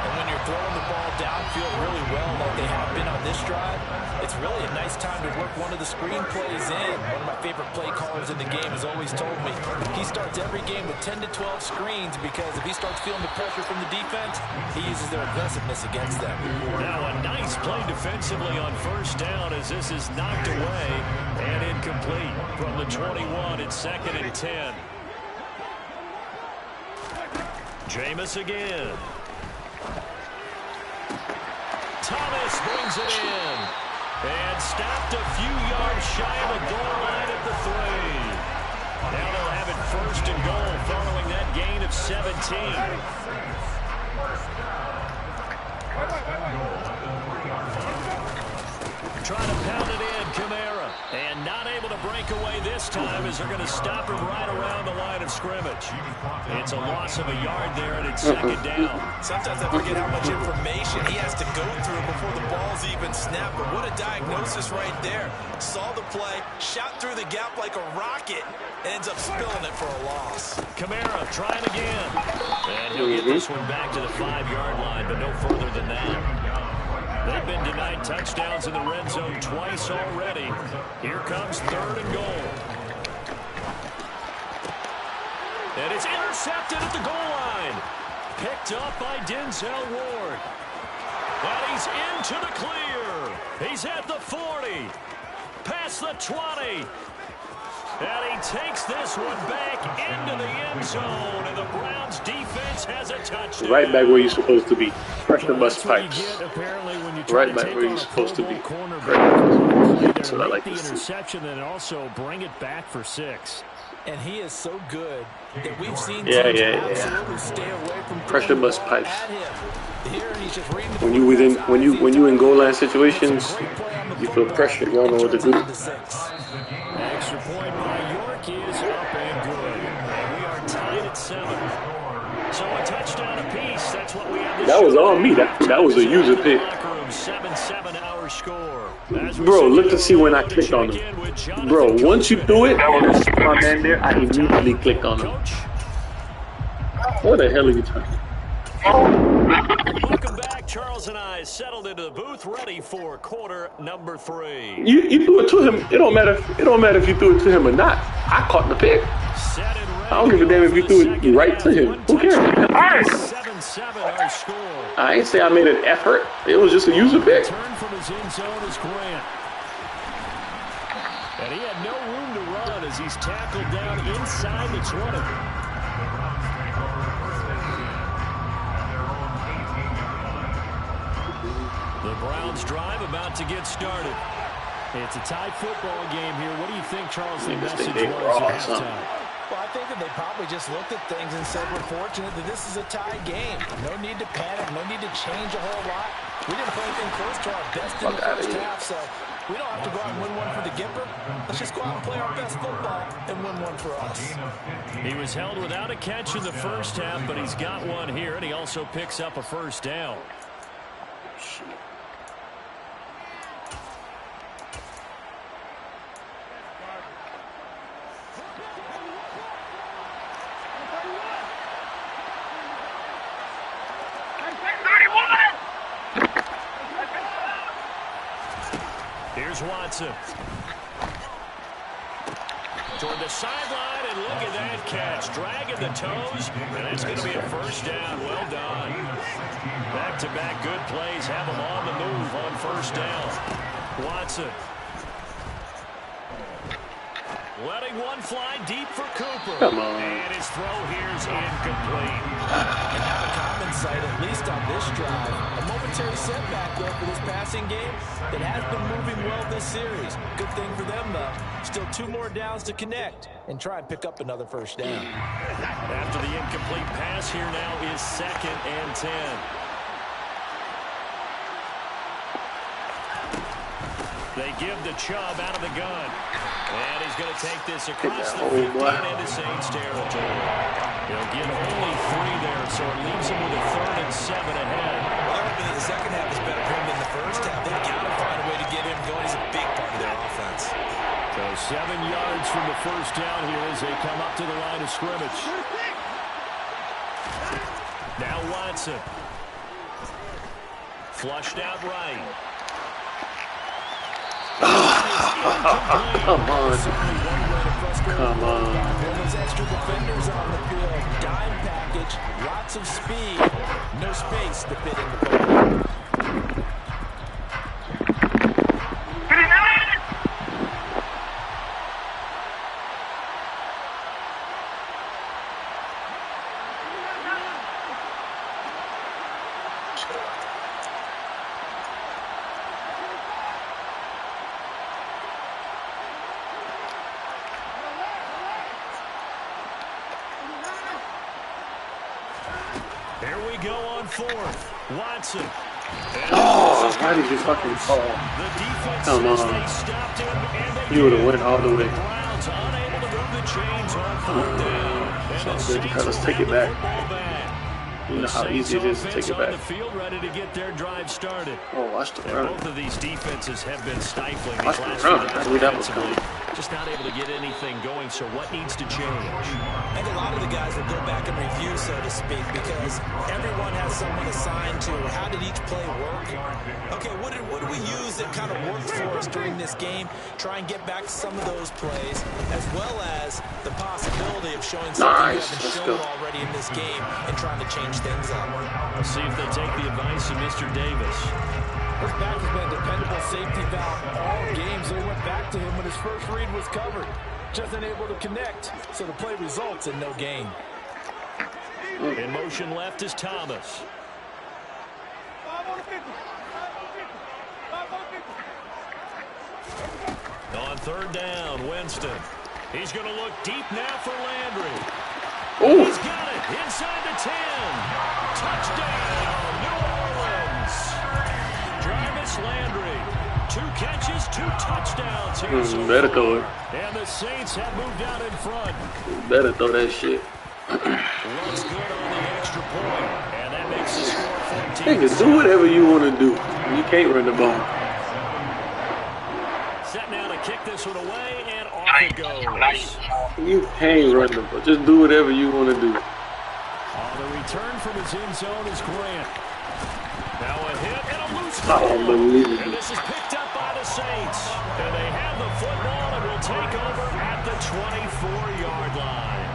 And when you're throwing the ball downfield really well like they have been on this drive, it's really a nice time to work one of the screen plays in. One of my favorite play callers in the game has always told me he starts every game with 10 to 12 screens because if he starts feeling the pressure from the defense, he uses their aggressiveness against them. Now a nice play defensively on first down as this is knocked away and incomplete from the 21. It's 2nd and 10. Jameis again. Thomas brings it in. And stopped a few yards shy of the goal line at the 3. Now they'll have it 1st and goal following that gain of 17. Trying to pound it in, Kamara. And not able to break away this time as they're going to stop him right around the line of scrimmage. It's a loss of a yard there, and it's 2nd down. Sometimes I forget how much information he has to go through before the ball's even snapped. But what a diagnosis right there. Saw the play, shot through the gap like a rocket, ends up spilling it for a loss. Kamara trying again. And he'll get this one back to the 5-yard line, but no further than that. They've been denied touchdowns in the red zone twice already. Here comes 3rd and goal. And it's intercepted at the goal line. Picked up by Denzel Ward. And he's into the clear. He's at the 40. Past the 20. And he takes this one back into the end zone. And the Browns defense has a touchdown. Right back where you're supposed to be. Pressure bust pipes. Right back where you're supposed to be. So I like this. Interception and also bring it back for 6. And he is so good that we've seen absolutely stay away from pressure bust pipes. Here he's just reading when you in goal line situations, you feel pressure. You don't know what to do. Extra point by York is up and good. And we are tied at 7. So a touchdown apiece. That's what we have. That was on me. That was a user pick. 7-7 our score. Bro, look to see when I clicked on him. Bro, once you do it, my man there, I immediately clicked on him. What the hell are you talking? Welcome back. Charles and I settled into the booth, ready for quarter number 3. You threw it to him. It don't matter. It don't matter if you threw it to him or not. I caught the pick. I don't give a damn if you threw it right to him. Who cares? 7 our score. I ain't say I made an effort. It was just a user pick. Turn from his end zone is Grant. And he had no room to run as he's tackled down inside the 20. The Browns drive about to get started. It's a tie football game here. What do you think, Charles, the message was at halftime? Well, I think that they probably just looked at things and said, we're fortunate that this is a tie game. No need to panic. No need to change a whole lot. We didn't play anything close to our best in the first half, so we don't have to go out and win one for the Gipper. Let's just go out and play our best football and win one for us. He was held without a catch in the first half, but he's got one here, and he also picks up a first down. Here's Watson. Toward the sideline, and look at that catch. Dragging the toes, and it's going to be a first down. Well done. Back-to-back good plays have him on the move on first down. Watson. Letting one fly deep for Cooper. Come on. And his throw here's incomplete. And have a common sight, at least on this drive. A momentary setback, though, for this passing game that has been moving well this series. Good thing for them, though. Still 2 more downs to connect and try and pick up another first down. After the incomplete pass, here now is 2nd and 10. They give the Chubb out of the gun. And he's going to take this across the 15 into Saints territory. He'll give only 3 there, so it leaves him with a 3rd and 7 ahead. Well, I reckon the second half is better for him than the first half. They've got to find a way to get him going. He's a big part of their offense. So 7 yards from the first down here as they come up to the line of scrimmage. Now Watson. Flushed out right. Come on. Come on. Those extra defenders on the field. Dime package. Lots of speed. No space to fit in the ball. Here we go on 4th. Watson. Oh, why did you fucking fall? The defense Come says on. they stopped him, and they You would have went all the way. Browns unable to move the chains on 4th down. And the Saints Let's will take it have the back. football back. You know how easy it is to take it On the back. field, ready to get their drive started. Oh, watch the And run. both of these defenses have been stifling Watch these the last run. few I downs knew that was defensively. coming. Just not able to get anything going, so what needs to change? I think a lot of the guys will go back and review, so to speak, because everyone has someone assigned to how did each play work. Okay, what did we use that kind of worked for us during this game? Try and get back to some of those plays, as well as the possibility of showing something you haven't shown already in this game and trying to change things up. Let's see if they take the advice of Mr. Davis. This back has been a dependable safety valve all game, so he went back to him when his first read was covered. Just unable to connect, so the play results in no gain. In motion left is Thomas. On 3rd down, Winston. He's going to look deep now for Landry. Ooh. He's got it inside the 10. Touchdown, New Orleans. Jarvis Landry. 2 catches, 2 touchdowns here so better far. throw it. And the Saints have moved out in front. Better throw that shit. Looks good on the extra point. And that makes the score 14. Nigga, do whatever you want to do. You can't run the ball. Set now to kick this one away, and off it goes. You can't run the ball. Just do whatever you want to do. On the return from his end zone is Grant. Now a hit and a loose Unbelievable. And this is picked up by the Saints. And they have the football and will take over at the 24-yard line.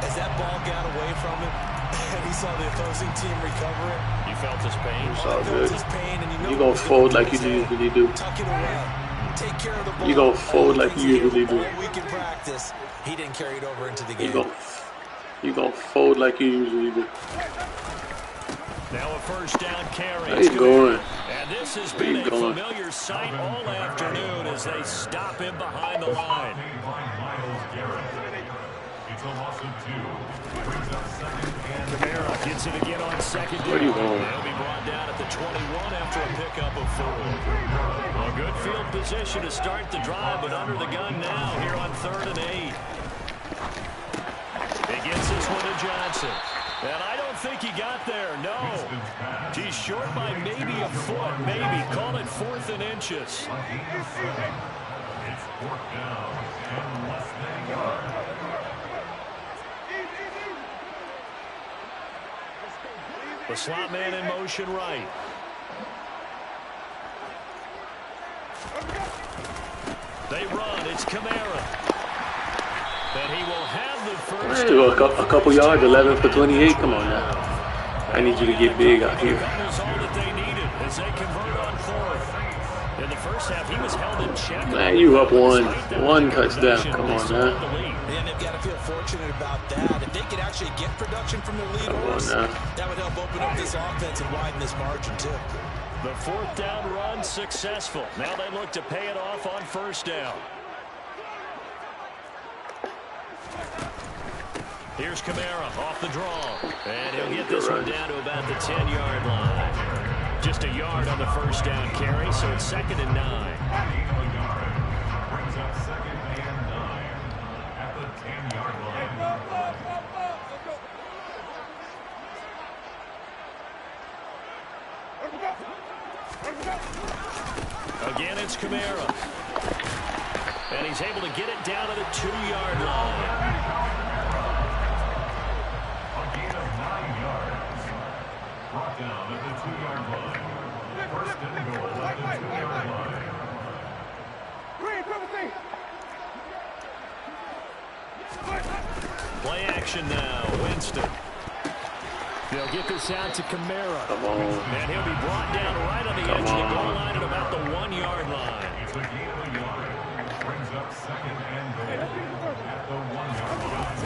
As that ball got away from him, And he saw the opposing team recover it. You felt his pain? It's all good. His pain, and you You gonna fold like you usually do. Tuck it away. Take care of the ball. You gonna fold like you usually do. All week in practice. He didn't carry it over into the game. You gonna fold like you usually do. Now a first down carry. How you going? And this has been a familiar sight all afternoon as they stop him behind the line. It's a loss of 2. Brings up second and Camara gets it again on second down. Where are you going? They'll be brought down at the 21 after a pickup of 4. A good field position to start the drive, but under the gun now here on 3rd and 8. He gets this one to Johnson. And I don't think he got there, no. He's short by maybe a foot, maybe. Call it 4th and inches. it's 4th down and less than a yard. The slot man in motion right. They run. It's Camara. And he will have the first. A couple yards, 11 for 28. Come on now. I need you to get big out here. That was all that they needed as they convert on 4th. In the first half, he was held in check. Man, you up one touchdown. Come on now. And they've got to feel fortunate about that. If they could actually get production from their lead horse, that would help open up this offense and widen this margin too. The 4th down run successful. Now they look to pay it off on 1st down. Here's Camara off the draw. And he'll get this one down to about the 10-yard line. Just a yard on the first down carry, so it's 2nd and 9. Brings up 2nd and 9 at the 10-yard line. Again, it's Camara. And he's able to get it down to the 2-yard line. Brought down at the 2-yard line. 1st and goal at the 2-yard line. Play action now. Winston. They'll get this out to Camara. Come on. And he'll be brought down right on the edge of the goal line at about the 1-yard line. It's a gain of a yard. Brings up 2nd and goal at the 1-yard line.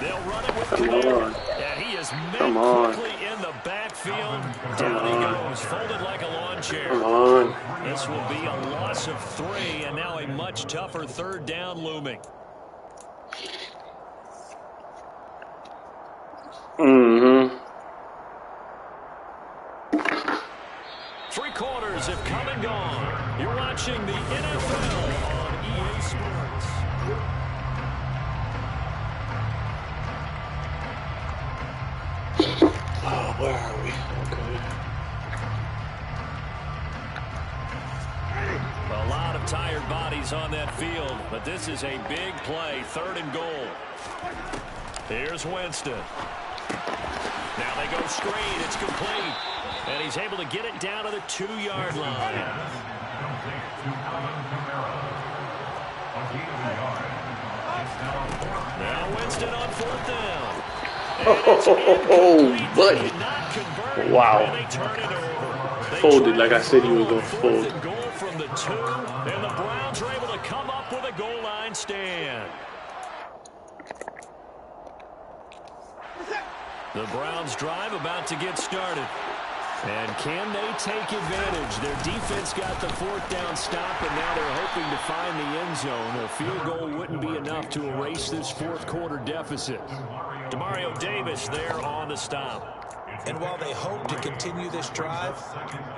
They'll run it with Come Camara. on. And he is met Come on. quickly in the backfield. Down he goes, folded like a lawn chair. Come on. This will be a loss of 3, and now a much tougher 3rd down looming. Mm-hmm. 3 quarters have come and gone. You're watching the NFL on EA Sports. Oh, where are we? Okay. A lot of tired bodies on that field, but this is a big play, 3rd and goal. Here's Winston. Now they go screen. It's complete. And he's able to get it down to the 2-yard line. Now Winston on 4th down. Oh, buddy. Wow. Folded like I said he was going to fold. Goal from the 2, and the Browns are able to come up with a goal line stand. The Browns drive about to get started. And can they take advantage? Their defense got the 4th down stop, and now they're hoping to find the end zone. A field goal wouldn't be enough to erase this 4th quarter deficit. Demario Davis there on the stop. And while they hope to continue this drive,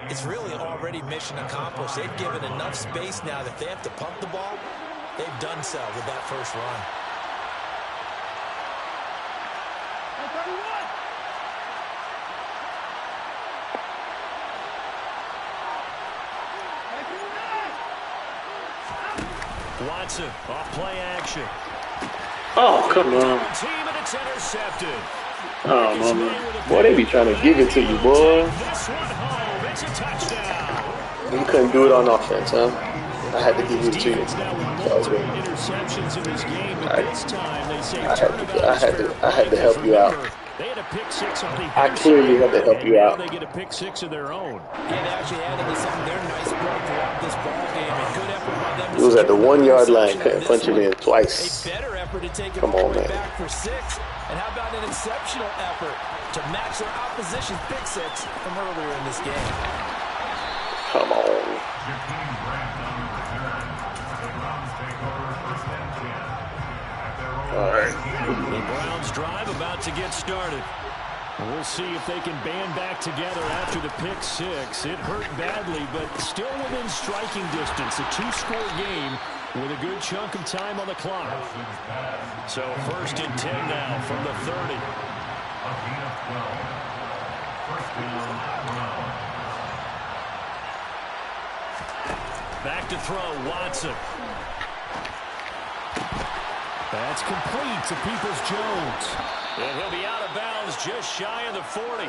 it's really already mission accomplished. They've given enough space now that if they have to pump the ball, they've done so with that first run. Watson off play action. Oh, come on. Team, and it's intercepted. Oh, mama. Boy, they be trying to give it to you, boy. This one home. It's a touchdown. You couldn't do it on offense, huh? I had to give it to you. That was good. Interceptions in this game, but this time they say I had to help you out. They had a pick six on the I clearly had to help you now out. they get a pick six of their own. Yeah, they actually added to something. Their nice play throughout this ball game. And good effort by them. He was at the 1 yard line, couldn't punch it in twice. A better effort to take it Come all on, the way man. back for 6. And how about an exceptional effort to match their opposition's pick six from earlier in this game? Come on. All right. The Browns drive about to get started. We'll see if they can band back together after the pick six. It hurt badly, but still within striking distance. A 2-score game with a good chunk of time on the clock. So 1st and 10 now from the 30. Back to throw, Watson. That's complete to Peoples-Jones. And he'll be out of bounds just shy of the 40.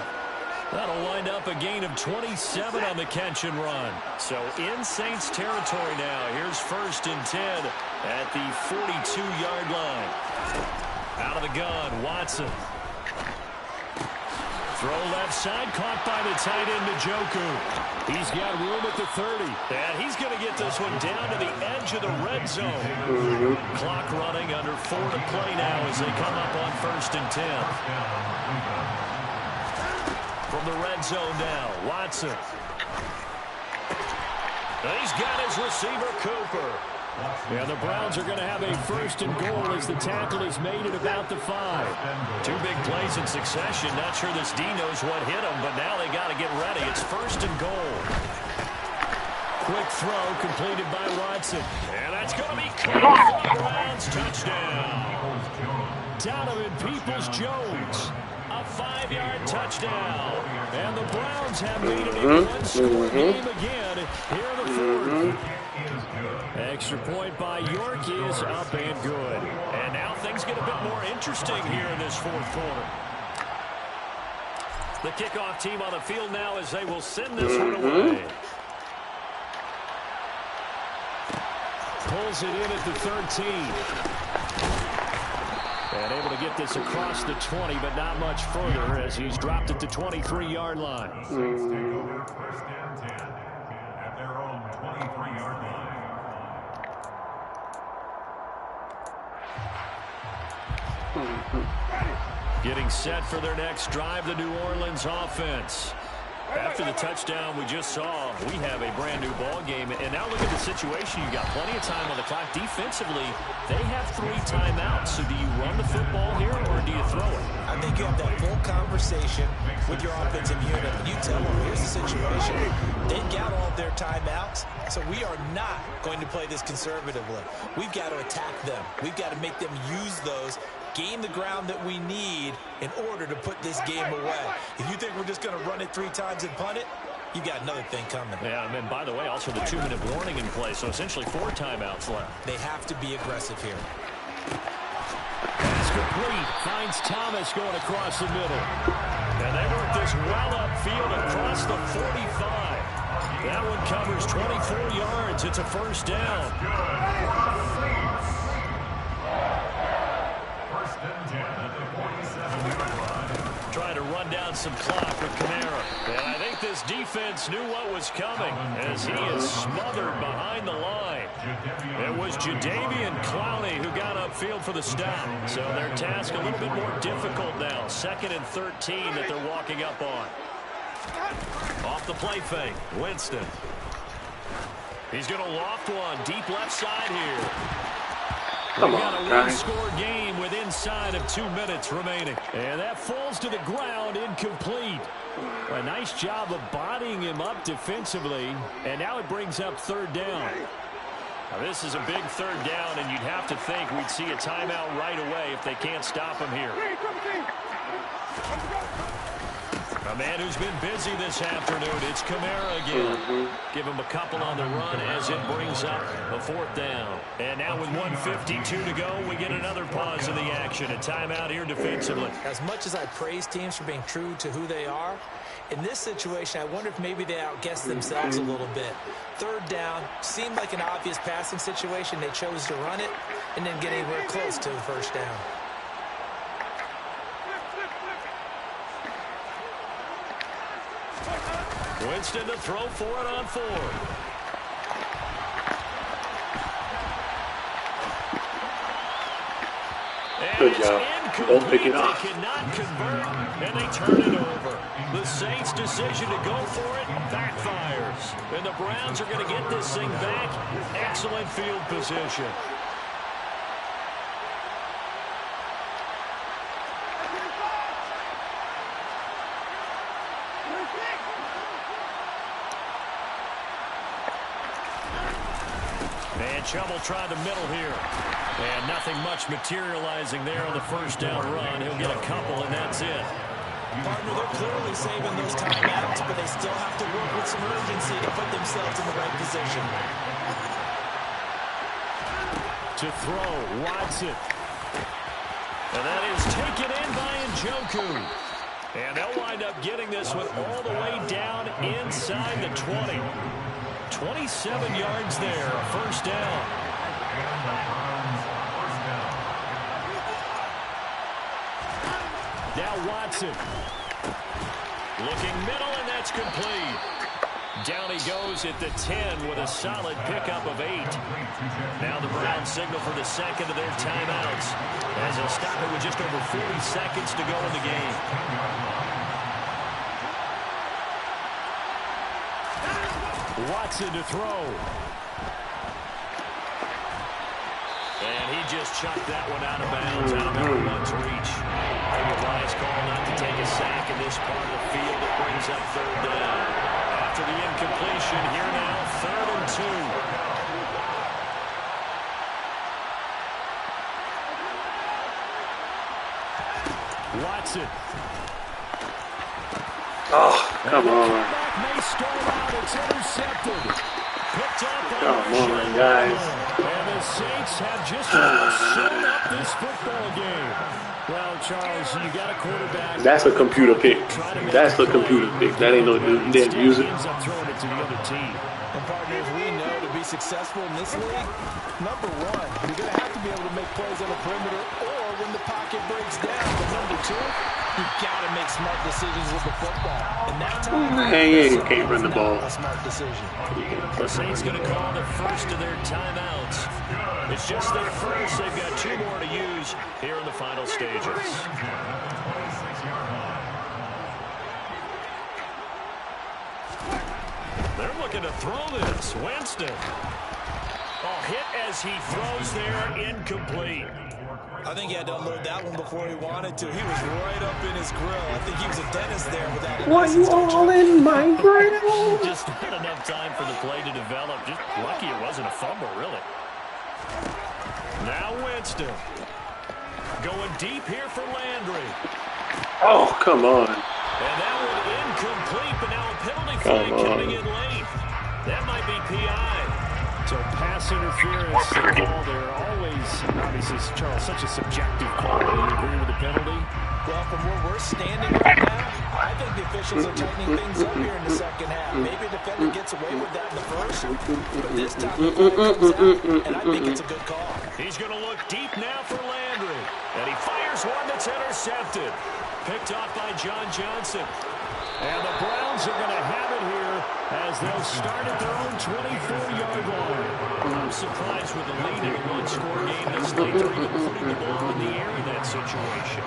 That'll wind up a gain of 27 on the catch and run. So in Saints territory now. Here's 1st and 10 at the 42-yard line. Out of the gun, Watson. Throw left side, caught by the tight end, Njoku. He's got room at the 30. And he's going to get this one down to the edge of the red zone. Clock running, under 4 to play now as they come up on 1st and 10. From the red zone now, Watson. And he's got his receiver, Cooper. And the Browns are going to have a 1st and goal as the tackle is made at about the 5. 2 big plays in succession. Not sure this D knows what hit him, but now they got to get ready. It's 1st and goal. Quick throw completed by Watson. And that's going to be caught for the Browns. Touchdown. Donovan Peoples-Jones. A 5-yard touchdown. And the Browns have made it a 1-score game again here in the 4th. Extra point by York is up and good. And now things get a bit more interesting here in this 4th quarter. The kickoff team on the field now as they will send this one away. Pulls it in at the 13. And able to get this across the 20, but not much further as he's dropped it to 23-yard line. At their own 23-yard line. Getting set for their next drive, the New Orleans offense. After the touchdown we just saw, we have a brand new ball game. And now look at the situation. You got plenty of time on the clock. Defensively, they have 3 timeouts. So do you run the football here or do you throw it? I think you have that full conversation with your offensive unit. And you tell them, here's the situation. They got all their timeouts, so we are not going to play this conservatively. We've got to attack them. We've got to make them use those, gain the ground that we need in order to put this game away. If you think we're just going to run it 3 times and punt it, you got another thing coming. Yeah, and by the way, also the 2-minute warning in play, so essentially 4 timeouts left. They have to be aggressive here. Pass complete. Finds Thomas going across the middle. And they work this well upfield across the 45. That one covers 24 yards. It's a 1st down. Trying to run down some clock with Kamara. And I think this defense knew what was coming as he is smothered behind the line. It was Jadeveon Clowney who got upfield for the stop. So their task a little bit more difficult now. 2nd and 13 that they're walking up on. Off the play fake, Winston. He's going to loft one deep left side here. Come We've got on, a guys. one-score game with inside of 2 minutes remaining. And that falls to the ground, incomplete. A nice job of bodying him up defensively. And now it brings up 3rd down. Now this is a big 3rd down, and you'd have to think we'd see a timeout right away if they can't stop him here. A man who's been busy this afternoon, it's Kamara again. Give him a couple on the run as it brings up a 4th down. And now with 1:52 to go, we get another pause in the action. A timeout here defensively. As much as I praise teams for being true to who they are, in this situation, I wonder if maybe they outguessed themselves a little bit. 3rd down, seemed like an obvious passing situation. They chose to run it and then get anywhere close to the 1st down. Winston to throw for it on 4th. Good job. Don't pick it off. They cannot convert, and they turn it over. The Saints' decision to go for it backfires. And the Browns are going to get this thing back. Excellent field position. And Chubb'll try the middle here. And nothing much materializing there on the first down run. He'll get a couple, and that's it. Partner, they're clearly saving those timeouts, but they still have to work with some urgency to put themselves in the right position. To throw, Watson. And that is taken in by Njoku. And they'll wind up getting this one all the way down inside the 20. 27 yards there, first down. Now Watson. Looking middle, and that's complete. Down he goes at the 10 with a solid pickup of 8. Now the Browns signal for the second of their timeouts as they'll stop it with just over 40 seconds to go in the game. Watson to throw. And he just chucked that one out of bounds, out of everyone's reach. Maybe a wise call not to take a sack in this part of the field. It brings up third down. After the incompletion, here now, 3rd and 2. Watson. Oh, come on. May start out. It's intercepted. Picked up Come on, guys. And the Saints have just about sewn up this football game. Well, Charles, you got a quarterback. That's a computer pick. That's a computer pick. That ain't no dead music. Ends up throwing it to the other team. And partners, we know to be successful in this league, number one, you're going to have to be able to make plays on the perimeter or when the pocket breaks down. But number two, you got to make smart decisions with the football. And that time, you can't run the ball. A smart decision. The Saints going to call the first of their timeouts. It's just their first. They've got 2 more to use here in the final stages. They're looking to throw this. Winston. Oh, hit as he throws there, incomplete. I think he had to unload that one before he wanted to. He was right up in his grill. I think he was a dentist there without a Why you all in my grill? Just not enough time for the play to develop. Just lucky it wasn't a fumble, really. Now Winston. Going deep here for Landry. Oh, come on. And that one incomplete, but now a penalty flag coming in late. That might be PI. So pass interference, the call there. Always, obviously, Charles, such a subjective call. Do you agree with the penalty? Well, from where we're standing right now, I think the officials are tightening things up here in the second half. Maybe the defender gets away with that in the first, but this time the flag comes out, and I think it's a good call. He's going to look deep now for Landry, and he fires one that's intercepted. Picked off by John Johnson. And the Browns are going to have it here as they'll start at their own 24-yard line. I'm surprised with the lead in a one-score game this late they're even putting the ball in the air in that situation.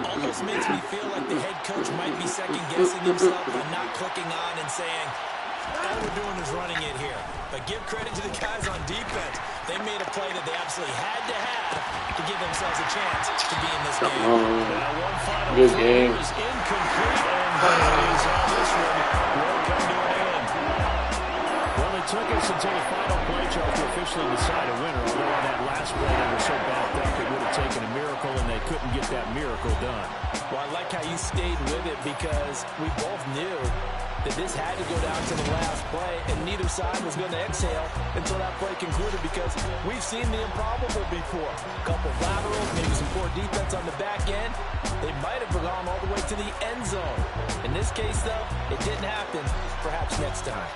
Almost makes me feel like the head coach might be second-guessing himself by not clicking on and saying, all we're doing is running it here. But give credit to the guys on defense. They made a play that they absolutely had to have to give themselves a chance to be in this game. Now one final good game. is incomplete, and that is how this one will come to an end. Well, it took us until the final play, Charles, to officially decide a winner. Although on that last play, they were so backed up, it would have taken a miracle, and they couldn't get that miracle done. Well, I like how you stayed with it because we both knew that this had to go down to the last play, and neither side was going to exhale until that play concluded because we've seen the improbable before. A couple laterals, maybe some poor defense on the back end. They might have gone all the way to the end zone. In this case, though, it didn't happen. Perhaps next time.